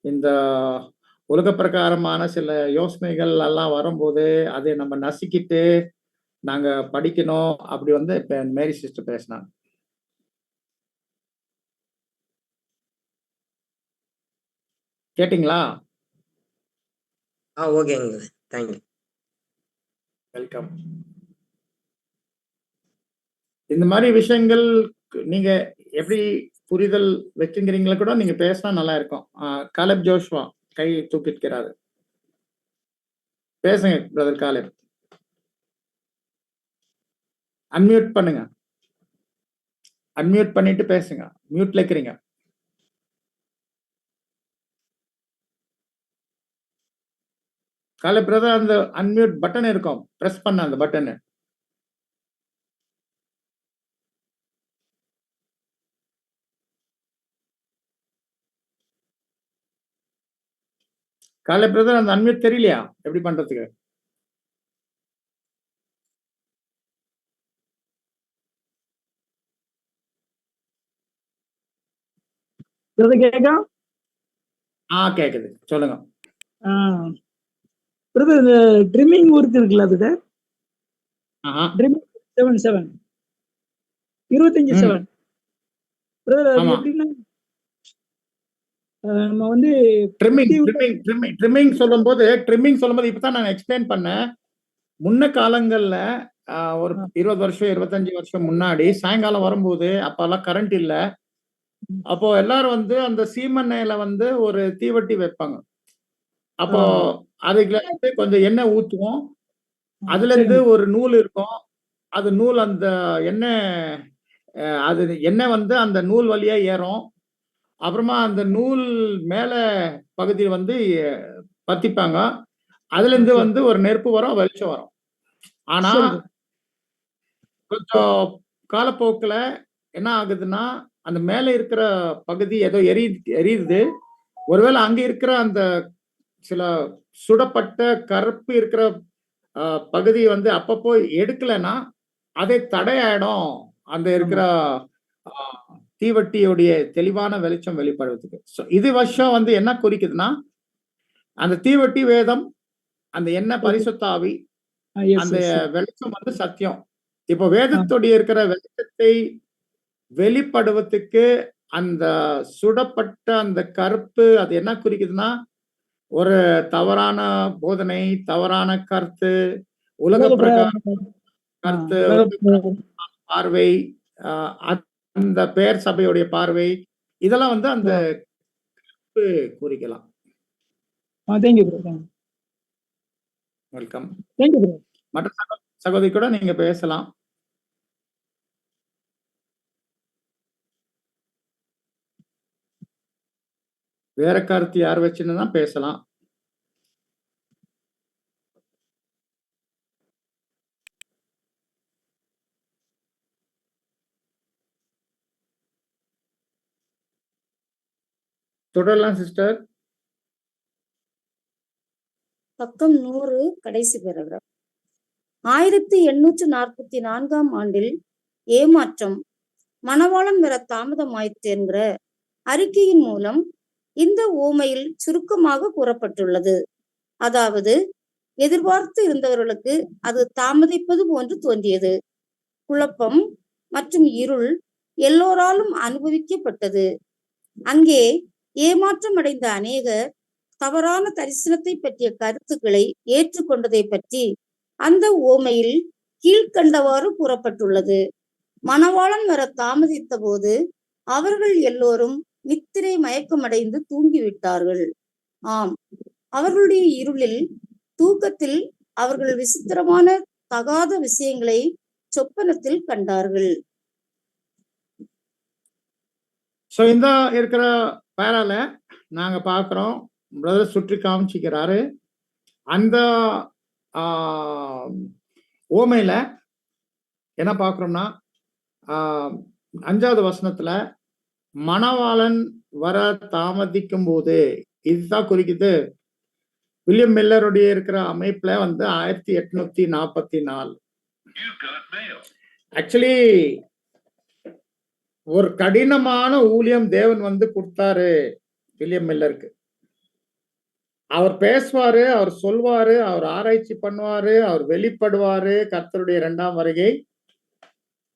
[SPEAKER 1] இந்த உலக பிரகாரமான சில யோசனைகள் எல்லாம் வரும்போது அதை நம்ம நசுக்கிட்டு நாங்க படிக்கணும். அப்படி வந்து இப்ப மேரி சிஸ்டர் பேசினாங்க. கேட்டீங்களா?
[SPEAKER 5] ஓகேங்க. தேங்க்யூ.
[SPEAKER 1] வெல்கம். இந்த மாதிரி விஷயங்கள் நீங்க எப்படி புரிதல் வச்சுங்கிறீங்களா கூட நீங்க பேசினா நல்லா இருக்கும். காலேப் ஜோஷ்வா கை தூக்கிக்கிறாரு. பேசுங்க பிரதர் காலேப். அன்மியூட் பண்ணுங்க. அன்மியூட் பண்ணிட்டு பேசுங்க. மியூட்ல இருக்கிறீங்க. காலேப் பிரதர் அந்த அன்மியூட் பட்டன் இருக்கும். பிரஸ் பண்ண அந்த பட்டனை. காலேப் பிரதர் அந்த அன்மியூட் தெரியலையா எப்படி பண்றதுக்கு?
[SPEAKER 8] கேட்கா?
[SPEAKER 1] கேக்குது. சொல்லுங்க.
[SPEAKER 8] பிரதர் இந்த ட்ரிம்மிங் ஒர்க் இருக்குல்ல பிரதர்? ட்ரிம்மிங் 7 25/7 பிரதர் அது
[SPEAKER 1] ஆமா.
[SPEAKER 8] எப்படின்னா நம்ம வந்து
[SPEAKER 1] ட்ரிம்மிங் சொல்லும்போது இப்பதான் நான் எக்ஸ்பிளைன் பண்ணேன். முன்ன காலங்கள்ல ஒரு 20 வருஷம் 25 வருஷம் முன்னாடி சாயங்காலம் வரும்போது அப்பெல்லாம் கரண்ட் இல்ல. அப்போ எல்லாரும் வந்து அந்த சீமெண்ணெயில வந்து ஒரு தீவட்டி வைப்பாங்க. அப்போ அதுல இருந்து கொஞ்சம் எண்ணெய் ஊத்துவோம். அதுல இருந்து ஒரு நூல் இருக்கும். அது நூல் அந்த எண்ணெய் அது எண்ணெய் வந்து அந்த நூல் வழியா ஏறும். அப்புறமா அந்த நூல் மேல பகுதி வந்து பத்திப்பாங்க. அதுல இருந்து வந்து ஒரு நெருப்பு வரும், வெளிச்சம் வரும். ஆனா கொஞ்சம் காலப்போக்குல என்ன ஆகுதுன்னா, அந்த மேல இருக்கிற பகுதி ஏதோ எரியுது. ஒருவேளை அங்க இருக்கிற அந்த சில சுடப்பட்ட கருப்பு இருக்கிற பகுதி வந்து அப்பப்போ எடுக்கலைன்னா அதை தடையாயிடும். அந்த இருக்கிற தீவட்டியுடைய தெளிவான வெளிச்சம் வெளிப்படுவதுக்கு. இது வருஷம் வந்து என்ன குறிக்குதுன்னா, அந்த தீவட்டி வேதம், அந்த எண்ணெய் பரிசுத்த ஆவி, அந்த வெளிச்சம் வந்து சத்தியம். இப்போ வேதத்துடைய இருக்கிற வெளிச்சத்தை வெளிப்படுவதற்கு அந்த சுடப்பட்ட அந்த கருப்பு அது என்ன குறிக்குதுன்னா, ஒரு தவறான போதனை, தவறான கருத்து, உலக பிரகார கருத்து, பார்வை, அந்த பேர் சபையுடைய பார்வை, இதெல்லாம் வந்து அந்த குறிக்கலாம். வெல்கம். மற்ற சகோதரி கூட நீங்க பேசலாம். வேற கருத்து யார் வச்சுன்னு பேசலாம். தொடரலாம் சிஸ்டர்.
[SPEAKER 2] பக்கம் 100 கடைசி பேராகிராஃப். 1844 ஆண்டில் ஏமாற்றம் மணவாளன் வர தாமதமாயிற்று என்கிற அறிக்கையின் மூலம் இந்த ஓமையில் சுருக்கமாக கூறப்பட்டுள்ளது. அதாவது எதிர்பார்த்து இருந்தவர்களுக்கு அது தாமதிப்பது போன்று தோன்றியது. குழப்பம் மற்றும் இருள் எல்லோராலும் அனுபவிக்கப்பட்டது. அங்கே ஏமாற்றம் அடைந்த அநேகர் தவறான தரிசனத்தை பற்றிய கருத்துக்களை ஏற்றுக்கொண்டதை பற்றி அந்த ஓமையில் கீழ்கண்டவாறு கூறப்பட்டுள்ளது. மணவாளன் வர தாமதித்த போது அவர்கள் எல்லோரும் நித்திரை மயக்கமடைந்து தூங்கிவிட்டார்கள். ஆம், அவர்களுடைய இருளில் தூக்கத்தில் அவர்கள் விசித்திரமான தகாத விஷயங்களை சொப்பனத்தில் கண்டார்கள்.
[SPEAKER 1] ஸோ இந்த இருக்கிற பேரால நாங்க பார்க்குறோம், பிரதர் சுற்றி காமிச்சிக்கிறாரு. அந்த ஓமையில என்ன பார்க்குறோம்னா 5வது வசனத்துல மணவாளன் வர தாமதிக்கும் போது, இதுதான் குறிக்குது. வில்லியம் மில்லருடைய இருக்கிற அமைப்புல வந்து 1844. ஆக்சுவலி ஒரு கடினமான ஊழியம் தேவன் வந்து கொடுத்தாரு வில்லியம் மில்லருக்கு. அவர் பேசுவாரு, அவர் சொல்வாரு, அவர் ஆராய்ச்சி பண்ணுவாரு, அவர் வெளிப்படுவாரு கர்த்தருடைய 2ஆம் வருகை.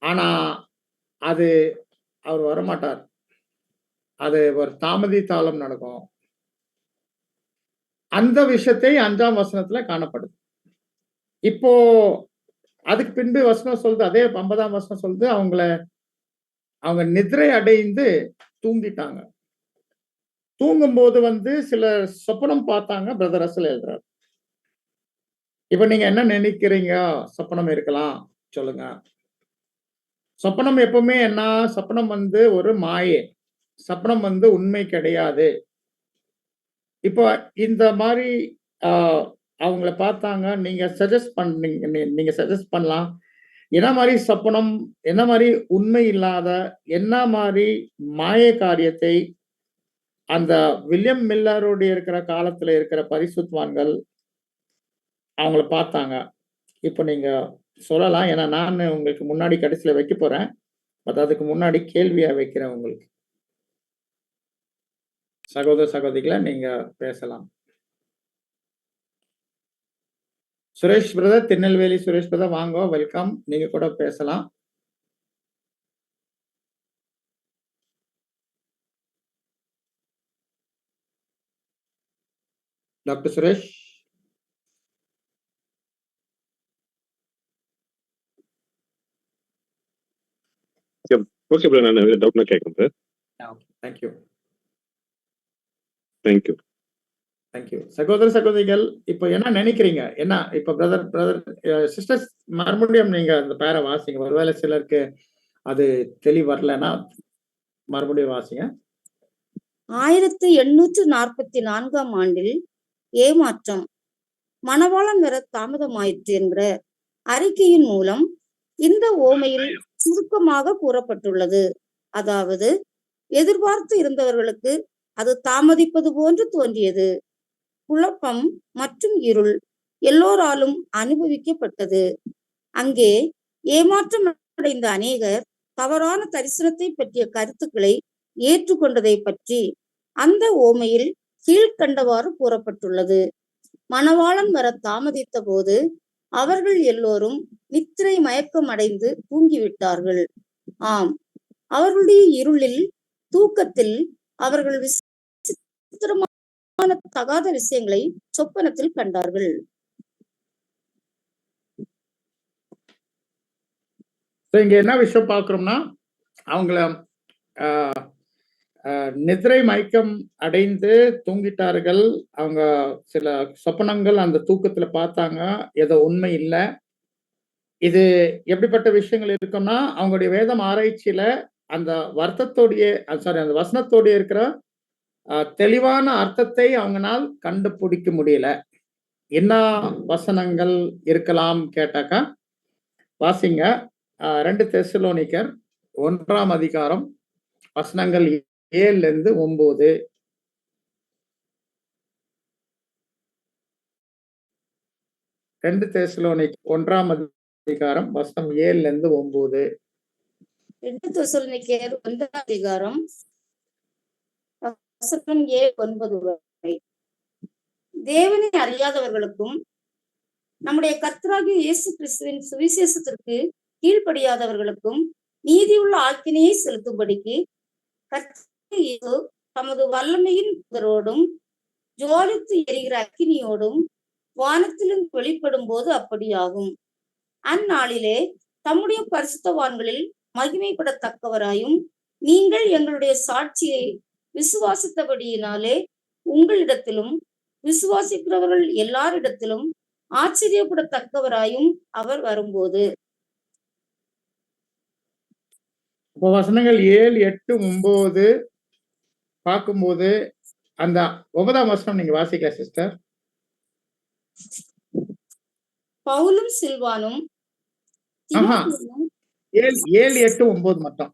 [SPEAKER 1] ஆனா அது அவர் வரமாட்டார். அது ஒரு தாமதித்தாலும் நடக்கும். அந்த விஷயத்தை 5ஆம் வசனத்துல காணப்படுது. இப்போ அதுக்கு பின்பு வசனம் சொல்லுது, அதே 50ஆம் வசனம் சொல்லுது, அவங்க நிதிரை அடைந்து தூங்கிட்டாங்க. தூங்கும்போது வந்து சில சொப்பனம் பார்த்தாங்க. பிரதர் ரசல் எழுதுறாரு. இப்ப நீங்க என்ன நினைக்கிறீங்க? சொப்பனம் இருக்கலாம், சொல்லுங்க. சொப்பனம் எப்பவுமே என்ன? சொப்பனம் வந்து ஒரு மாயை. சொப்பனம் வந்து உண்மை கிடையாது. இப்போ இந்த மாதிரி அவங்கள பார்த்தாங்க. நீங்க சஜஸ்ட் பண்ணலாம். என்ன மாதிரி சொப்பனம், என்ன மாதிரி உண்மை இல்லாத, என்ன மாதிரி மாய காரியத்தை அந்த வில்லியம் மில்லருடைய இருக்கிற காலத்துல இருக்கிற பரிசுத்தவான்கள் அவங்கள பார்த்தாங்க. இப்போ நீங்க சொல்லலாம். ஏன்னா நான் உங்களுக்கு முன்னாடி கடைசியில வைக்க போறேன். அதுக்கு முன்னாடி கேள்வியா வைக்கிறேன் உங்களுக்கு. சகோதர சகோதரிகளை நீங்க பேசலாம். சுரேஷ் பிரதர், திருநெல்வேலி சுரேஷ் பிரதர் வாங்க, வெல்கம். நீங்க கூட பேசலாம். டாக்டர் சுரேஷ்.
[SPEAKER 9] ஓகே ப்ரோ, நான் டவுட்னா கேட்குறேன் சார்.
[SPEAKER 1] தேங்க்யூ.
[SPEAKER 9] தேங்க்யூ.
[SPEAKER 1] தேங்க்யூ. சகோதர சகோதரிகள், இப்போ என்ன நினைக்கிறீங்க? என்ன இப்போ பிரதர் சிஸ்டர்ஸ் மறுபடியும் நீங்க அந்த பேரை வாசிங்க. ஒருவேளை சிலருக்கு அது தெளிவு வரலன்னா மறுபடியும் வாசிங்க.
[SPEAKER 2] 1844ஆம் ஆண்டில் ஏமாற்றம், மணவாளன் வர தாமதமாயிற்று என்கிற அறிக்கையின் மூலம் இந்த ஓமையில் சுருக்கமாக கூறப்பட்டுள்ளது. அதாவது எதிர்பார்த்து இருந்தவர்களுக்கு அது தாமதிப்பது போன்று தோன்றியது. குழப்பம் மற்றும் இருள் எல்லோராலும் அனுபவிக்கப்பட்டது. அங்கே ஏமாற்றம் அடைந்த அநேகர் தவறான தரிசனத்தை பற்றிய கருத்துக்களை ஏற்றுக்கொண்டதை பற்றி அந்த ஓமையில் கீழ்கண்டவாறு கூறப்பட்டுள்ளது. மணவாளன் வர தாமதித்த போது அவர்கள் எல்லோரும் நித்திரை மயக்கம் அடைந்து தூங்கிவிட்டார்கள். ஆம், அவர்களுடைய இருளில் தூக்கத்தில் அவர்கள் விசித்திரமான தகாத விஷயங்களை சொப்பனத்தில் கண்டார்கள்.
[SPEAKER 1] இங்க என்ன விஷயம் பார்க்கிறோம்னா, அவங்கள நிதிரை மயக்கம் அடைந்து தூங்கிட்டார்கள். அவங்க சில சொப்பனங்கள் அந்த தூக்கத்துல பார்த்தாங்க. ஏதோ உண்மை இல்லை. இது எப்படிப்பட்ட விஷயங்கள் இருக்குன்னா, அவங்களுடைய வேதம் ஆராய்ச்சியில அந்த வருத்தத்தோடைய அந்த வசனத்தோடைய இருக்கிற தெளிவான அர்த்தத்தை அவங்களால் கண்டுபிடிக்க முடியல. என்ன வசனங்கள் இருக்கலாம் கேட்டாக்கா, வாசிங்க 2 தெசலோனிக்கர் 1ஆம் அதிகாரம் வசனங்கள் 7 - 9. 2 தெசலோனிக்கர் 1ஆம் அதிகாரம் வசனம் 7 - 9.
[SPEAKER 2] 2 தெசலோனிக்கேயர் 1ஆம் அதிகாரம் வசனம் 7-9 வரை. தேவனை அறியாதவர்களுக்கும் நம்முடைய கர்த்தராகிய இயேசு கிறிஸ்துவின் சுவிசேஷத்திற்கு கீழ்ப்படியாதவர்களுக்கும் நீதியுள்ள ஆக்கினையை செலுத்தும்படிக்கு கர்த்தர் தமது வல்லமையின் புதரோடும் ஜுவாலித்து எரிகிற அக்கினியோடும் வானத்திலிருந்து வெளிப்படும் போது அப்படியாகும். அந்நாளிலே தம்முடைய பரிசுத்தவான்களில் மகிமைப்படத்தக்கவராயும் நீங்கள் எங்களுடைய சாட்சியை விசுவாசித்தபடியினாலே உங்களிடத்திலும் விசுவாசிக்கிறவர்கள் எல்லாரிடத்திலும் ஆச்சரியப்படத்தக்கவராயும் அவர் வரும்போது.
[SPEAKER 1] இப்போ வசனங்கள் 7, 8, 9 பார்க்கும்போது அந்த 9ஆம் வசனம் நீங்க வாசிக்கலாம் சிஸ்டர்.
[SPEAKER 2] பவுலும் சில்வானும்
[SPEAKER 1] ஆஹா.
[SPEAKER 2] தீமோத்தேயும்
[SPEAKER 1] 7, 8, 9 மட்டும்.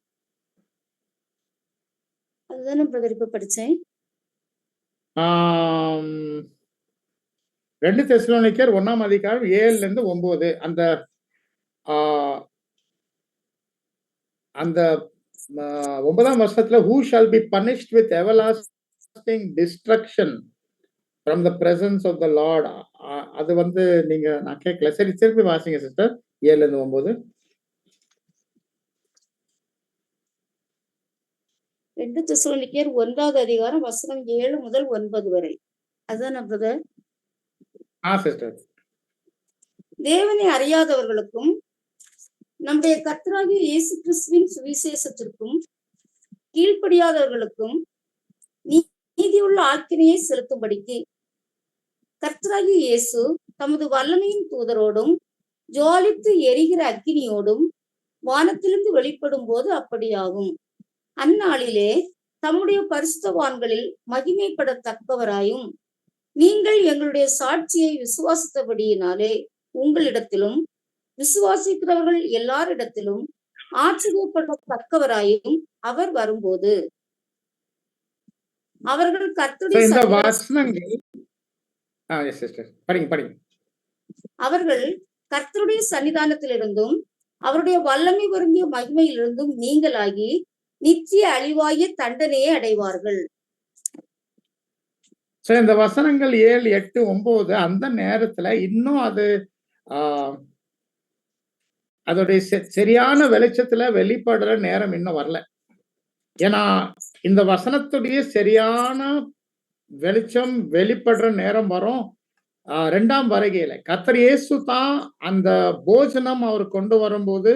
[SPEAKER 2] அதுதானே பிரதர் இப்ப படிச்சேன்.
[SPEAKER 1] 2 தெசலோனிக்கர் 1ஆம் அதிகாரம் 7ல இருந்து 9 அந்த அந்த 9ஆம் வருஷத்துல who shall be punished with everlasting destruction from the presence of the Lord. அது வந்து நீங்க நான் கேட்கல. சரி திருப்பி வாசிங்க சிஸ்டர் 7ல இருந்து 9.
[SPEAKER 2] 2 தெசலோனிக்கர் 1வது அதிகாரம் வசனம் 7 முதல் 9 வரை. அதுதானே பிரதர்?
[SPEAKER 1] சிஸ்டர்.
[SPEAKER 2] தேவனை அறியாதவர்களுக்கும் நம்முடைய கர்த்தராகிய இயேசு கிறிஸ்துவின் சுவிசேஷத்திற்கும் கீழ்ப்படியாதவர்களுக்கும் நீதியுள்ள ஆக்கினையை செலுத்தும்படிக்கு கர்த்தராகிய இயேசு தமது வல்லமையின் தூதரோடும் ஜுவாலித்து எரிகிற அக்கினியோடும் வானத்திலிருந்து வெளிப்படும் போது அப்படியாகும். அந்நாளிலே தம்முடைய பரிசுத்தவான்களில் மகிமைப்படத்தக்கவராயும் நீங்கள் எங்களுடைய சாட்சியை விசுவாசித்தபடியினாலே உங்களிடத்திலும் விசுவாசிக்கிறவர்கள் எல்லாரிடத்திலும் ஆச்சரியப்படத்தக்கவராயும் அவர் வரும்போது. அவர்கள் கர்த்தருடைய
[SPEAKER 1] இந்த வசனங்கள் படிங்க.
[SPEAKER 2] அவர்கள் கர்த்தருடைய சன்னிதானத்திலிருந்தும் அவருடைய வல்லமை பொருந்திய மகிமையிலிருந்தும் நீங்களாகி நித்திய அழிவாகிய தண்டனையை அடைவார்கள்.
[SPEAKER 1] இந்த வசனங்கள் 7, 8, 9 அந்த நேரத்துல இன்னும் அது அதோடைய சரியான வெளிச்சத்துல வெளிப்படுற நேரம் இன்னும் வரல. ஏன்னா இந்த வசனத்துடைய சரியான வெளிச்சம் வெளிப்படுற நேரம் வரும் 2ஆம் வருகையில. கர்த்தர் இயேசு தான் அந்த போஜனம் அவர் கொண்டு வரும்போது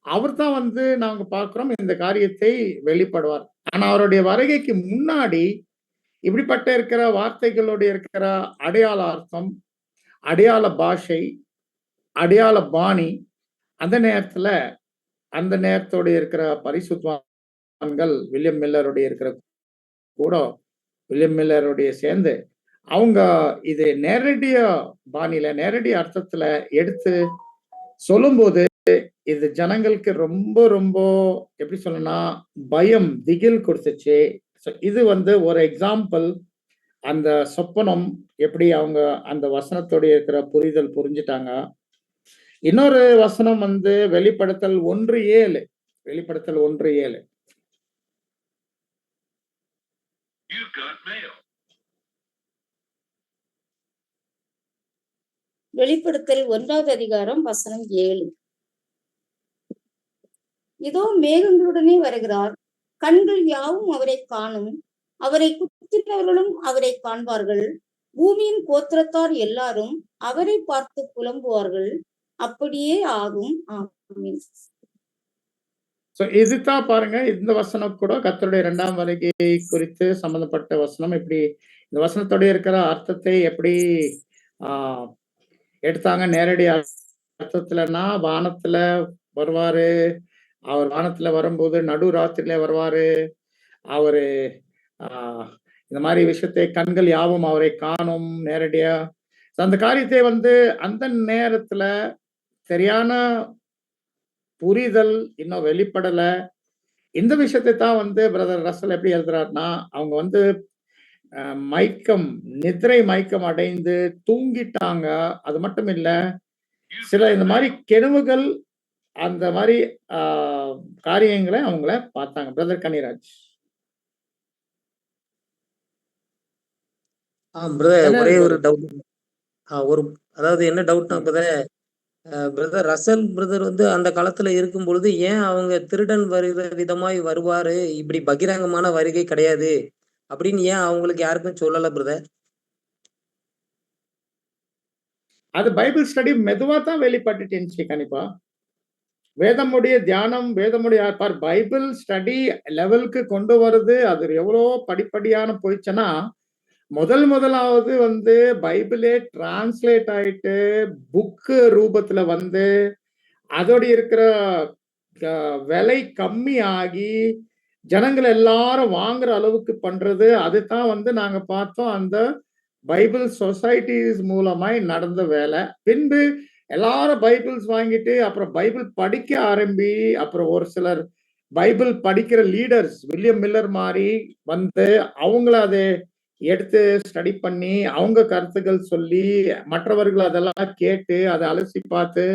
[SPEAKER 1] அவர் தான் வந்து நாங்க பார்க்கிறோம் இந்த காரியத்தை வெளிப்படுவார். ஆனா அவருடைய வருகைக்கு முன்னாடி இப்படிப்பட்ட இருக்கிற வார்த்தைகளோட இருக்கிற அடையாள அர்த்தம், அடையாள பாஷை, அடையாள பாணி அந்த நேரத்தோட இருக்கிற பரிசுத்தவான்கள் வில்லியம் மில்லருடைய இருக்கிற கூட வில்லியம் மில்லருடைய சேர்ந்து அவங்க இது நேரடிய பாணியில நேரடி அர்த்தத்துல எடுத்து சொல்லும்போது இது ஜனங்களுக்கு ரொம்ப ரொம்ப எப்படி சொல்லணும்னா பயம் திகில் கொடுத்துச்சு. இது வந்து ஒரு எக்ஸாம்பிள். அந்த சொப்பனம் எப்படி அவங்க அந்த வசனத்தோட இருக்கிற புரிதல் புரிஞ்சுட்டாங்க. இன்னொரு வசனம் வந்து வெளிப்படுத்தல் 1:7. வெளிப்படுத்தல் 1:7.
[SPEAKER 2] வெளிப்படுத்தல் 1வது அதிகாரம் வசனம் 7. இதோ மேகங்களுடனே வருகிறார், கண்கள் யாவும் அவரை காணும், அவரை குத்தினவர்களும் அவரை காண்பார்கள், பூமியின் கோத்திரத்தார் எல்லாரும் அவரை பார்த்து புலம்புவார்கள், அப்படியே ஆகும். ஆமென்.
[SPEAKER 1] இதுதான் பாருங்க இந்த வசனம் கூட கர்த்தருடைய 2ஆம் வருகை குறித்து சம்பந்தப்பட்ட வசனம். இப்படி இந்த வசனத்தோட இருக்கிற அர்த்தத்தை எப்படி எடுத்தாங்க நேரடி அர்த்தத்துலன்னா வானத்துல வருவாரு, அவர் வானத்துல வரும்போது நடு ராத்திரில வருவாரு, அவரு இந்த மாதிரி விஷயத்தை கண்கள் யாவும் அவரை காணும் நேரடியா. அந்த காரியத்தை வந்து அந்த நேரத்துல சரியான புரிதல் இன்னும் வெளிப்படல. இந்த விஷயத்தை தான் வந்து பிரதர் ரசல் எப்படி எழுதுறாருன்னா அவங்க வந்து நித்திரை மயக்கம் அடைந்து தூங்கிட்டாங்க. அது மட்டும் இல்ல சில இந்த மாதிரி கெனவுகள் அந்த மாதிரி காரியங்களை அவங்கள பார்த்தாங்க. பிரதர் கனிராஜ்.
[SPEAKER 5] ஒரே ஒரு டவுட். அதாவது என்ன டவுட்னா பிரதர் ரசல் பிரதர் வந்து அந்த காலத்துல இருக்கும் பொழுது ஏன் அவங்க திருடன் வருகிற விதமாய் வருவாரு, இப்படி பகிரங்கமான வருகை கிடையாது, அப்படின்னு ஏன் அவங்களுக்கு யாருக்கும் சொல்லல பிரதர்?
[SPEAKER 1] அது பைபிள் ஸ்டடி மெதுவா தான் வெளிப்பட்டுட்டு இருந்துச்சு கண்டிப்பா. வேதமுடைய தியானம், வேதமுடைய பைபிள் ஸ்டடி லெவலுக்கு கொண்டு வருது. அது எவ்வளோ படிப்படியான போயிடுச்சுன்னா, முதலாவது வந்து பைபிளே டிரான்ஸ்லேட் ஆயிட்டு, புக்கு ரூபத்துல வந்து, அதோட இருக்கிற விலை கம்மி ஆகி, ஜனங்கள் எல்லாரும் வாங்குற அளவுக்கு பண்றது, அதுதான் வந்து நாங்க பார்த்தோம். அந்த பைபிள் சொசைட்டிஸ் மூலமாய் நடந்த வேலை. பின்பு எல்லாரும் பைபிள்ஸ் வாங்கிட்டு, அப்புறம் பைபிள் படிக்க ஆரம்பி, அப்புறம் ஒரு சிலர் பைபிள் படிக்கிற லீடர்ஸ், வில்லியம் மில்லர் மாரி வந்து, அவங்கள அதை எடுத்து ஸ்டடி பண்ணி, அவங்க கருத்துக்கள் சொல்லி, மற்றவர்கள் அதெல்லாம் கேட்டு, அதை அலசி பார்த்து,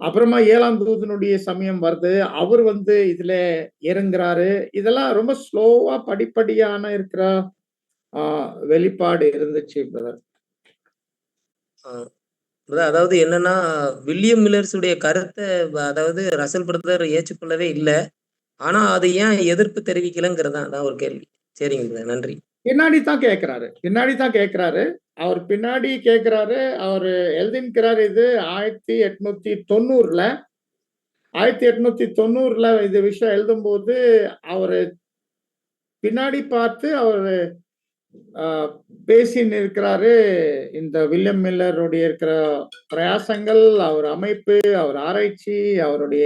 [SPEAKER 1] அப்புறமா 7ஆம் தூதனுடைய சமயம் வருது. அவர் வந்து இதுல இறங்குறாரு. இதெல்லாம் ரொம்ப ஸ்லோவா படிப்படியான இருக்கிற வெளிப்பாடு இருந்துச்சு பிரதர்.
[SPEAKER 5] அதாவது என்னன்னா, வில்லியம் மில்லர்ஸுடைய கருத்தை அதாவது ரசல் பிரதர் ஏற்றுக்கொள்ளவே இல்லை. ஆனா அது ஏன் எதிர்ப்பு தெரிவிக்கலங்கிறது தான் ஒரு கேள்வி. சரிங்க பிரதர், நன்றி.
[SPEAKER 1] பின்னாடி தான் கேட்கிறாரு. அவர் பின்னாடி கேட்கிறாரு. அவரு எழுதின்கிறாரு. இது 1890ல இது விஷயம் எழுதும்போது அவரு பின்னாடி பார்த்து அவரு பேசின்னு இருக்கிறாரு. இந்த வில்லியம் மில்லருடைய இருக்கிற பிரயாசங்கள், அவர் அமைப்பு, அவர் ஆராய்ச்சி, அவருடைய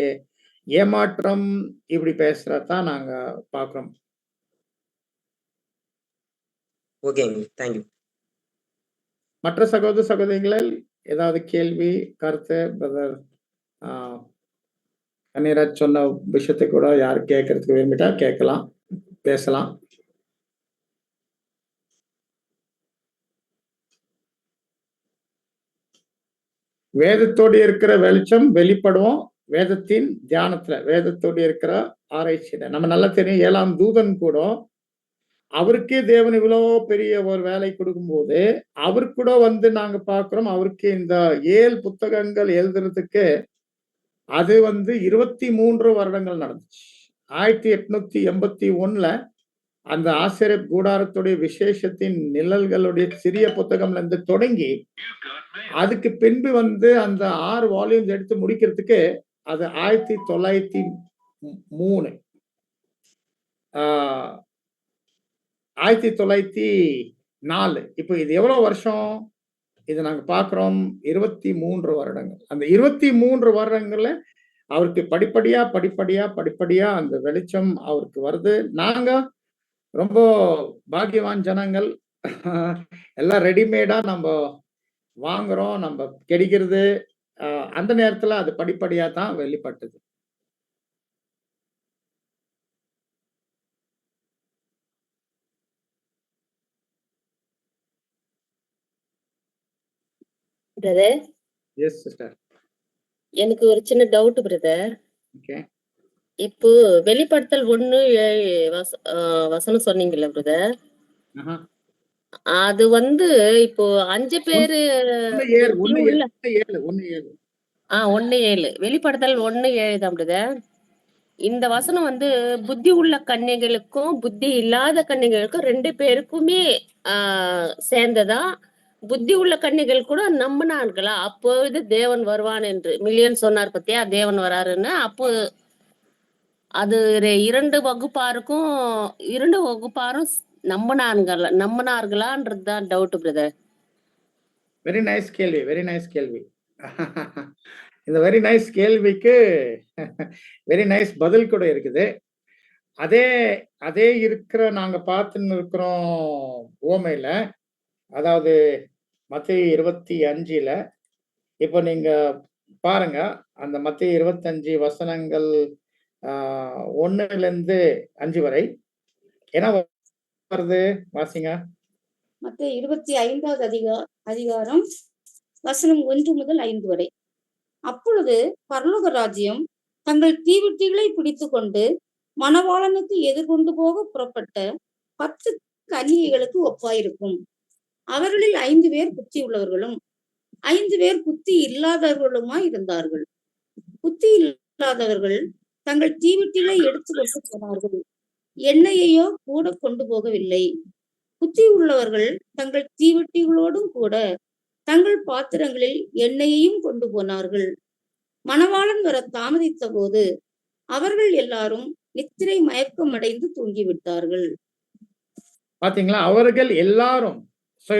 [SPEAKER 1] ஏமாற்றம், இப்படி பேசுறதான் நாங்க பார்க்கிறோம்.
[SPEAKER 5] ஓகேங்க, தேங்க்யூ.
[SPEAKER 1] மற்ற சகோதர சகோதரிகள் ஏதாவது கேள்வி, கருத்து? பிரதர் கன்னிராஜ் சொன்ன விஷயத்தை கூட யார் கேட்கறதுக்கு விரும்பிட்டா கேட்கலாம், பேசலாம். வேதத்தோடு இருக்கிற வெளிச்சம் வெளிப்படுவோம். வேதத்தின் தியானத்துல, வேதத்தோடு இருக்கிற ஆராய்ச்சியில நம்ம நல்லா தெரியும். 7ஆம் தூதன் கூட அவருக்கே தேவன் இவ்வளவு பெரிய ஒரு வேலை கொடுக்கும்போது, அவரு கூட வந்து நாங்க பார்க்கிறோம். அவருக்கு இந்த 7 புத்தகங்கள் எழுதுறதுக்கு அது வந்து 23 வருடங்கள் நடந்துச்சு. 1881ல அந்த ஆசிரியர் கூடாரத்துடைய விசேஷத்தின் நிழல்களுடைய சிறிய புத்தகம்ல இருந்து தொடங்கி, அதுக்கு பின்பு வந்து அந்த 6 வால்யூம்ஸ் எடுத்து முடிக்கிறதுக்கு அது 1903 1904. இப்போ இது எவ்வளவு வருஷம்? இது நாங்க பார்க்கிறோம் 23 வருடங்கள். அந்த 23 வருடங்கள்ல அவருக்கு படிப்படியா அந்த வெளிச்சம் அவருக்கு வருது. நாங்க ரொம்ப பாக்கியவான் ஜனங்கள். எல்லாம் ரெடிமேடா நம்ம வாங்குறோம், நம்ம கிடைக்கிறது. அந்த நேரத்துல அது படிப்படியா தான் வெளிப்பட்டது.
[SPEAKER 7] Brother,
[SPEAKER 1] yes sister.
[SPEAKER 7] எனக்கு ஒரு சின்ன டவுட் பிரதர்.
[SPEAKER 1] ஓகே.
[SPEAKER 7] இப்போ வெளிப்படுத்தல் 1:7 வசனம் சொன்னீங்கல்ல பிரதர், அது வந்து இப்போ 5 பேரு 1:7 வெளிப்படுத்தல் 1:7 தான் பிரதர். இந்த வசனம் வந்து புத்தி உள்ள கன்னிகளுக்கும் புத்தி இல்லாத கன்னிகளுக்கும் 2 பேருக்குமே சேர்ந்ததா? புத்தி உள்ள கன்னிகள் கூட நம்பினார்களா? அப்பொழுது தேவன் வருவான் என்று மில்லியன் சொன்னார் பத்தியா, தேவன் வராருன்னு. அப்போ அது 2 வகுப்பாரும் நம்பினார்களான்றதுதான் டவுட் பிரதர்.
[SPEAKER 1] வெரி நைஸ் கேள்வி. இந்த வெரி நைஸ் கேள்விக்கு வெரி நைஸ் பதில் கூட இருக்குது. அதே இருக்கிற நாங்க பார்த்துன்னு இருக்கிறோம் உவமையில, அதாவது மத்தேயு 25ல. இப்போ நீங்க பாருங்க, அந்த மத்தேயு 25 வசனங்கள் 1லிருந்து 5 வரை என்ன வருது? வாசிங்க.
[SPEAKER 2] மத்தேயு 25வது அதிகாரம் வசனம் 1 முதல் 5 வரை. அப்பொழுது பரலோக ராஜ்யம் தங்கள் தீவெட்டிகளை பிடித்து கொண்டு மணவாளனுக்கு எதிர்கொண்டு போக புறப்பட்ட 10 கன்னிகைகளுக்கு ஒப்பாயிருக்கும். அவர்களில் 5 பேர் புத்தி உள்ளவர்களும் 5 பேர் புத்தி இல்லாதவர்களுமாய் இருந்தார்கள். புத்தி இல்லாதவர்கள் தங்கள் தீவெட்டிகளை எடுத்து கொண்டு போனார்கள், எண்ணெயையோ கூட கொண்டு போகவில்லை. புத்தி உள்ளவர்கள் தங்கள் தீவெட்டிகளோடும் கூட தங்கள் பாத்திரங்களில் எண்ணெயையும் கொண்டு போனார்கள். மணவாளன் வர தாமதித்த போது அவர்கள் எல்லாரும் நித்திரை மயக்கம் அடைந்து தூங்கிவிட்டார்கள்.
[SPEAKER 1] பாத்தீங்களா, அவர்கள் எல்லாரும். சோ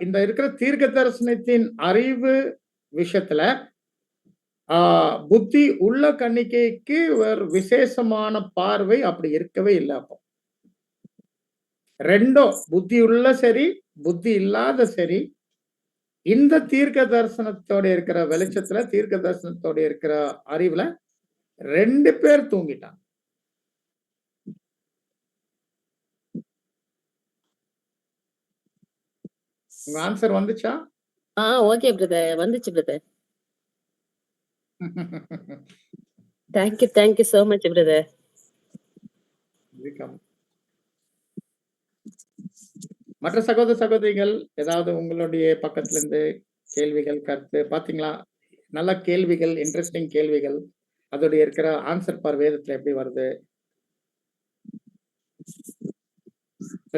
[SPEAKER 1] இந்த இருக்கிற தீர்க்க தரிசனத்தின் அறிவு விஷயத்துல புத்தி உள்ள கன்னிகைக்கு ஒரு விசேஷமான பார்வை அப்படி இருக்கவே இல்லை. அப்போ ரெண்டும், புத்தி உள்ள சரி புத்தி இல்லாத சரி, இந்த தீர்க்க தரிசனத்தோட இருக்கிற வெளிச்சத்துல, தீர்க்க தரிசனத்தோட இருக்கிற அறிவுல 2 பேர் தூங்கிட்டாங்க. உங்க ஆன்சர் வந்துச்சா?
[SPEAKER 7] ஓகே பிரதர், வந்துச்சு brother. Thank you so much brother.
[SPEAKER 1] மற்ற சகோதர சகோதரிகள் ஏதாவது உங்களுடைய பக்கத்துல இருந்து கேள்விகள், கருத்து? பாத்தீங்களா, நல்ல கேள்விகள், இன்ட்ரெஸ்டிங் கேள்விகள். அதோட இருக்கிற ஆன்சர் பார் வேதத்துல எப்படி வருது.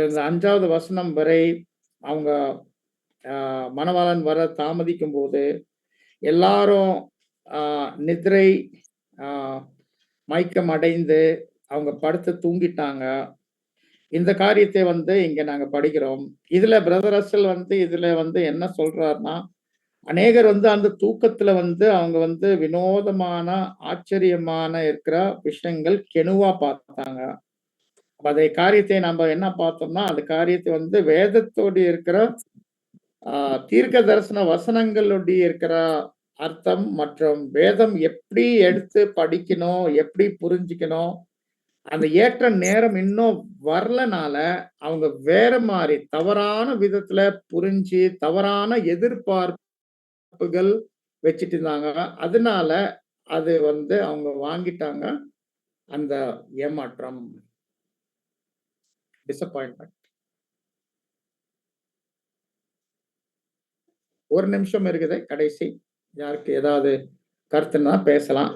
[SPEAKER 1] இந்த 5வது வசனம் வரை அவங்க மணவாளன் வர தாமதிக்கும் போது எல்லாரும் நித்ரை மயக்கம் அடைந்து அவங்க படுத்து தூங்கிட்டாங்க. இந்த காரியத்தை இங்க நாங்க படிக்கிறோம். இதுல பிரதர் ரசல் இதுல என்ன சொல்றாருன்னா, அநேகர் அந்த தூக்கத்துல அவங்க வினோதமான, ஆச்சரியமான இருக்கிற விஷயங்கள் கெனுவா பார்த்தாங்க. அதை காரியத்தை நம்ம என்ன பார்த்தோம்னா, அந்த காரியத்தை வேதத்தோடு இருக்கிற தீர்க்க தரிசன வசனங்களுடைய இருக்கிற அர்த்தம் மற்றும் வேதம் எப்படி எடுத்து படிக்கணும், எப்படி புரிஞ்சுக்கணும், அந்த ஏற்ற நேரம் இன்னும் வரலனால அவங்க வேற மாதிரி தவறான விதத்துல புரிஞ்சு தவறான எதிர்பார்ப்புகள் வச்சுட்டு இருந்தாங்க. அதனால அது அவங்க வாங்கிட்டாங்க அந்த ஏமாற்றம், டிசப்பாயின்மெண்ட். ஒரு நிமிஷம் இருக்குது கடைசி. யாருக்கு ஏதாவது கருத்துன்னா பேசலாம்.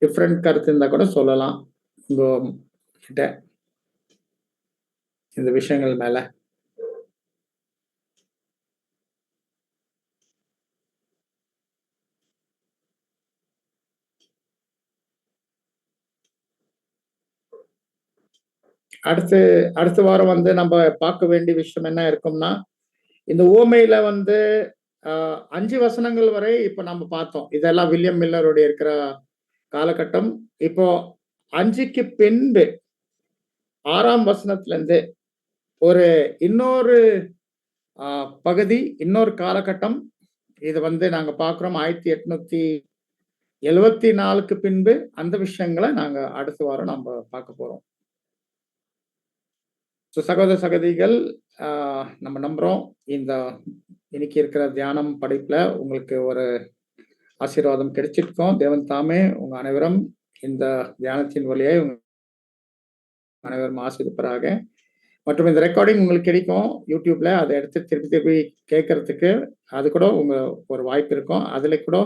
[SPEAKER 1] டிஃப்ரெண்ட் கருத்து இருந்தா கூட சொல்லலாம் உங்க கிட்ட இந்த விஷயங்கள் மேல. அடுத்த வாரம் நம்ம பார்க்க வேண்டிய விஷயம் என்ன இருக்கும்னா, இந்த ஓமையில 5 வசனங்கள் வரை இப்ப நம்ம பார்த்தோம். இதெல்லாம் வில்லியம் மில்லருடைய இருக்கிற காலகட்டம். இப்போ 5க்கு பின்பு 6ஆம் வசனத்துல இருந்து ஒரு இன்னொரு பகுதி, இன்னொரு காலகட்டம். இது நாங்க பார்க்கிறோம் 1874க்கு பின்பு. அந்த விஷயங்களை நாங்க அடுத்த வாரம் நம்ம பார்க்க போறோம். சகோதர சகோதரிகள், நம்ம நம்புறோம் இந்த இன்னைக்கு இருக்கிற தியானம் படிப்புல உங்களுக்கு ஒரு ஆசீர்வாதம் கிடைச்சிருக்கோம். தேவன் தாமே உங்க அனைவரும் இந்த தியானத்தின் வழியை அனைவரும் ஆசீர்வதிப்பாராக. மற்றும் இந்த ரெக்கார்டிங் உங்களுக்கு கிடைக்கும் யூடியூப்ல. அதை எடுத்து திருப்பி கேட்கறதுக்கு அது கூட ஒரு வாய்ப்பு இருக்கும். அதுல கூட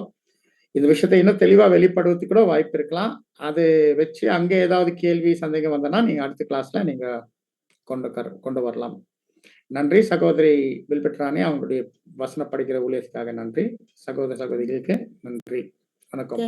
[SPEAKER 1] இந்த விஷயத்தை இன்னும் தெளிவா வெளிப்படுவதுக்கு கூட வாய்ப்பு இருக்கலாம். அது வச்சு அங்கே ஏதாவது கேள்வி, சந்தேகம் வந்தனா நீங்க அடுத்த கிளாஸ்ல நீங்க கொண்டு வரலாம். நன்றி சகோதரி வில்பெட்ராணி, அவங்களுடைய வசனம் படிக்கிற ஊழியத்துக்காக நன்றி. சகோதர சகோதரிகளுக்கு நன்றி. வணக்கம்.